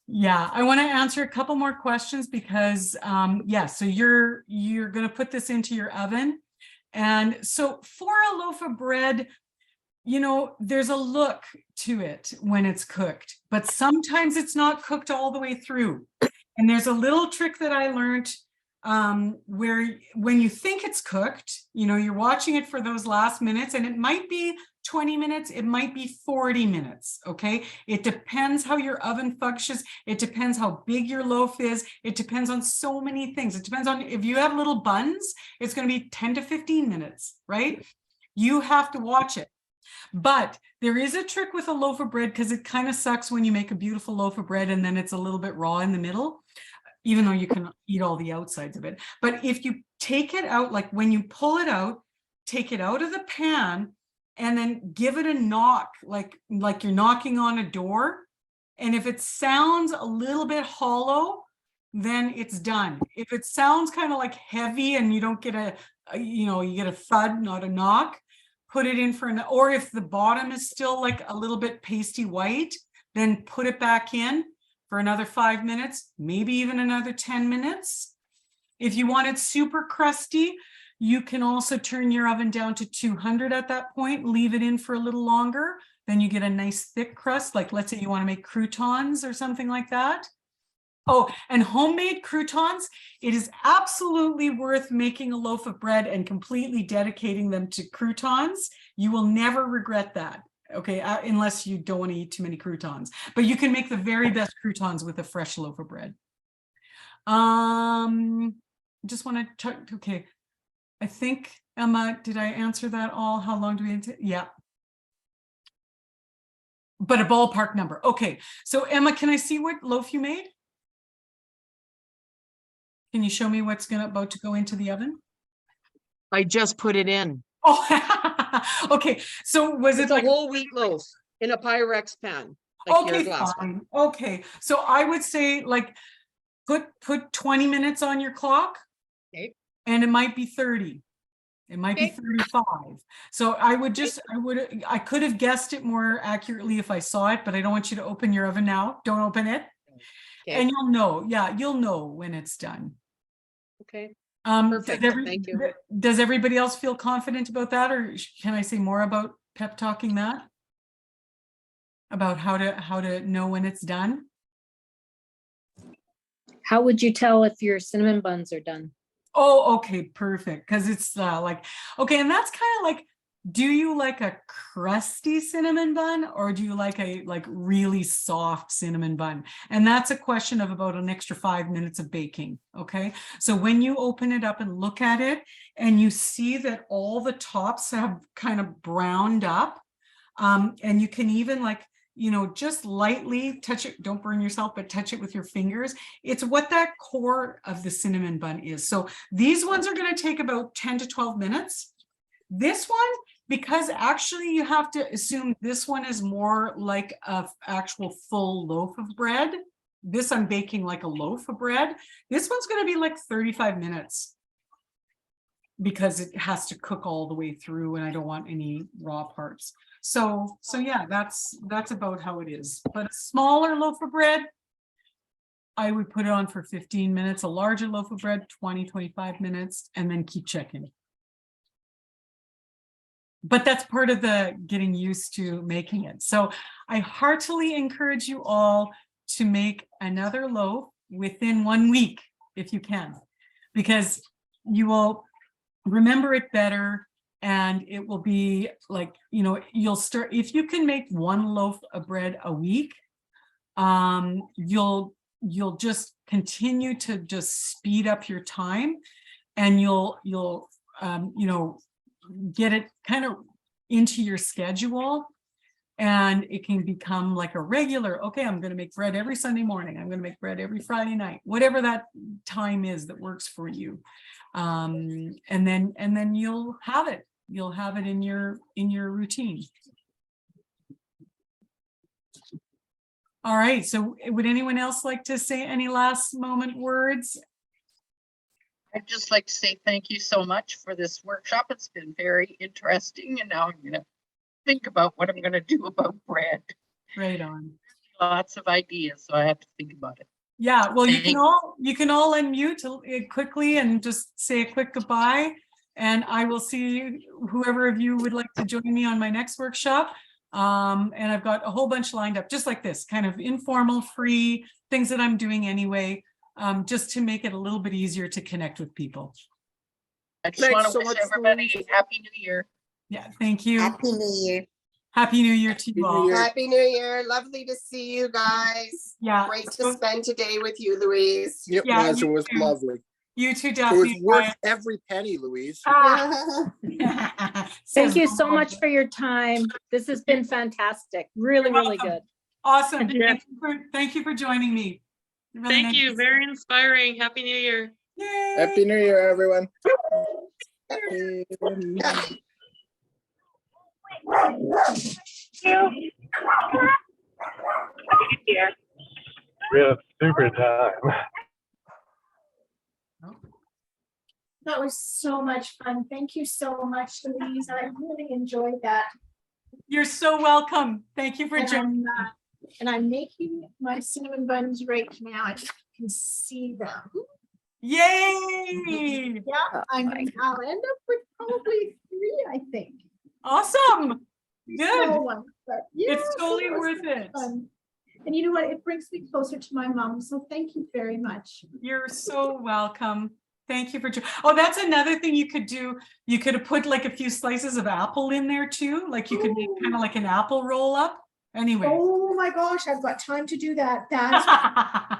Yeah, I want to answer a couple more questions because yeah, so you're going to put this into your oven. And so for a loaf of bread, you know, there's a look to it when it's cooked, but sometimes it's not cooked all the way through. And there's a little trick that I learned where when you think it's cooked, you know, you're watching it for those last minutes, and it might be 20 minutes, it might be 40 minutes, okay? It depends how your oven functions. It depends how big your loaf is. It depends on so many things. It depends on if you have little buns, it's going to be 10 to 15 minutes, right? You have to watch it. But there is a trick with a loaf of bread, because it kind of sucks when you make a beautiful loaf of bread and then it's a little bit raw in the middle, even though you can eat all the outsides of it. But if you take it out, like when you pull it out, take it out of the pan and then give it a knock, like you're knocking on a door. And if it sounds a little bit hollow, then it's done. If it sounds kind of like heavy and you don't get you get a thud, not a knock, put it in for or if the bottom is still like a little bit pasty white, then put it back in for another 5 minutes, maybe even another 10 minutes. If you want it super crusty, you can also turn your oven down to 200 at that point, leave it in for a little longer. Then you get a nice thick crust. Like let's say you want to make croutons or something like that. Oh, and homemade croutons, it is absolutely worth making a loaf of bread and completely dedicating them to croutons. You will never regret that, okay, unless you don't want to eat too many croutons. But you can make the very best croutons with a fresh loaf of bread. Just want to check, okay. I think, Emma, did I answer that all? How long do we, yeah. But a ballpark number. Okay, so Emma, can I see what loaf you made? Can you show me what's about to go into the oven? I just put it in. Oh, okay. So was It's it like a whole wheat loaf in a Pyrex pan, like your okay, glass one. fine. Okay, so I would say like put 20 minutes on your clock. Okay. And it might be 30. It might be Okay. 35. So I could have guessed it more accurately if I saw it, but I don't want you to open your oven now. Don't open it. Okay. And you'll know. Yeah, you'll know when it's done. Okay. Does Perfect. Thank you. Does everybody else feel confident about that, or can I say more about pep talking that? About how to know when it's done? How would you tell if your cinnamon buns are done? Oh, okay, perfect. Because it's like, okay, and that's kind of like, do you like a crusty cinnamon bun or do you like a really soft cinnamon bun? And that's a question of about an extra 5 minutes of baking. Okay, so when you open it up and look at it and you see that all the tops have kind of browned up, and you can even just lightly touch it, don't burn yourself, but touch it with your fingers. It's what that core of the cinnamon bun is. So these ones are going to take about 10 to 12 minutes. This one, because actually you have to assume this one is more like an actual full loaf of bread. This I'm baking like a loaf of bread. This one's going to be like 35 minutes because it has to cook all the way through and I don't want any raw parts. So yeah, that's about how it is. But a smaller loaf of bread, I would put it on for 15 minutes. A larger loaf of bread, 20, 25 minutes, and then keep checking. But that's part of the getting used to making it. So I heartily encourage you all to make another loaf within 1 week, if you can, because you will remember it better. And it will be like, you'll start, if you can make one loaf of bread a week, you'll just continue to just speed up your time, and you'll get it kind of into your schedule, and it can become like a regular, okay, I'm going to make bread every Sunday morning. I'm going to make bread every Friday night, whatever that time is that works for you. And then you'll have it. You'll have it in your routine. All right. So would anyone else like to say any last moment words? I'd just like to say thank you so much for this workshop. It's been very interesting, and now I'm gonna think about what I'm gonna do about bread. Right on. Lots of ideas, so I have to think about it. Yeah, well, you Thank- you can all unmute quickly and just say a quick goodbye. And I will see whoever of you would like to join me on my next workshop. And I've got a whole bunch lined up, just like this, kind of informal, free things that I'm doing anyway, just to make it a little bit easier to connect with people. I just Thanks want to so wish much, everybody Louise. a Happy New Year. Yeah, thank you. Happy New Year. Happy New Year to Happy you New all. Year. Happy New Year. Lovely to see you guys. Yeah. Great so- to spend today with you, Louise. It Yeah, was, you it was too. lovely. You too, It was Daphne. worth every penny, Louise. Ah. Thank Says you the so Lord. much for your time. This has been fantastic. Really, You're really welcome. good. Awesome. Yeah. Thank you for joining me. Really Thank nice you. to Very inspiring. Happy New Year. see you. Yay. Happy New Year, everyone. Happy New Year. We had a super time. That was so much fun. Thank you so much, Louise. I really enjoyed that. You're so welcome. Thank you for And joining. and I'm making my cinnamon buns right now. I can see them. Yay. Yeah, Oh I'll my end up with probably 3, I think. Awesome. Good. Small ones, but yeah, It's totally it was worth it. fun. And you know what? It brings me closer to my mom. So thank you very much. You're so welcome. Thank you for, oh, that's another thing you could do. You could have put like a few slices of apple in there too. Like you could make kind of like an apple roll up. Anyway. Oh my gosh, I've got time to do that. That's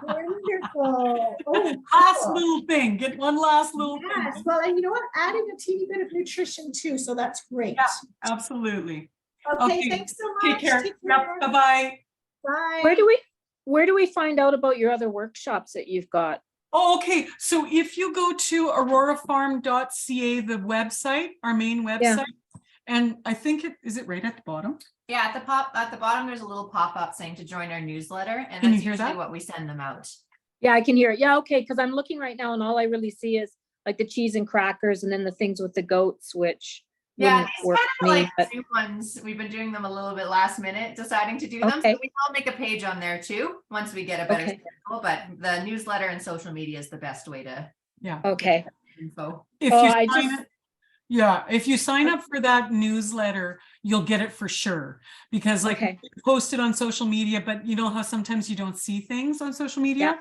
wonderful. Oh, Last cool. little thing. Get one last little Yes, thing. well, and you know what? Adding a teeny bit of nutrition too, so that's great. Yeah. Absolutely. Okay, Okay, thanks so Take much. care. Take Yep. care. Bye-bye. Bye. Where do we find out about your other workshops that you've got? Oh, okay. So if you go to aurorafarm.ca, the website, our main website, and I think is it right at the bottom? Yeah, at the bottom, there's a little pop-up saying to join our newsletter, and Can you that's hear usually that? what we send them out. Yeah, I can hear it. Yeah, okay, because I'm looking right now and all I really see is like the cheese and crackers and then the things with the goats, which Yeah, wouldn't these work kind for of me, like but new ones. We've been doing them a little bit last minute, deciding to do them. So Okay. we will make a page on there too, once we get a better Okay. schedule, but the newsletter and social media is the best way to Yeah. okay. info. If Oh, you I sign just- up, yeah, if you sign up for that newsletter, you'll get it for sure. Because like Okay. post it on social media, but you know how sometimes you don't see things on social media?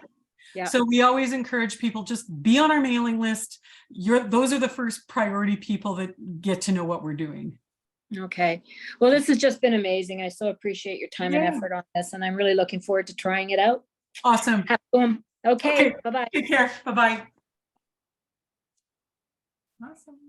Yeah. So we always encourage people just be on our mailing list. Those are the first priority people that get to know what we're doing. Okay. Well, this has just been amazing. I so appreciate your time and Yeah. effort on this, and I'm really looking forward to trying it out. Awesome. Okay, Okay. bye-bye. Take care. Bye-bye. Awesome.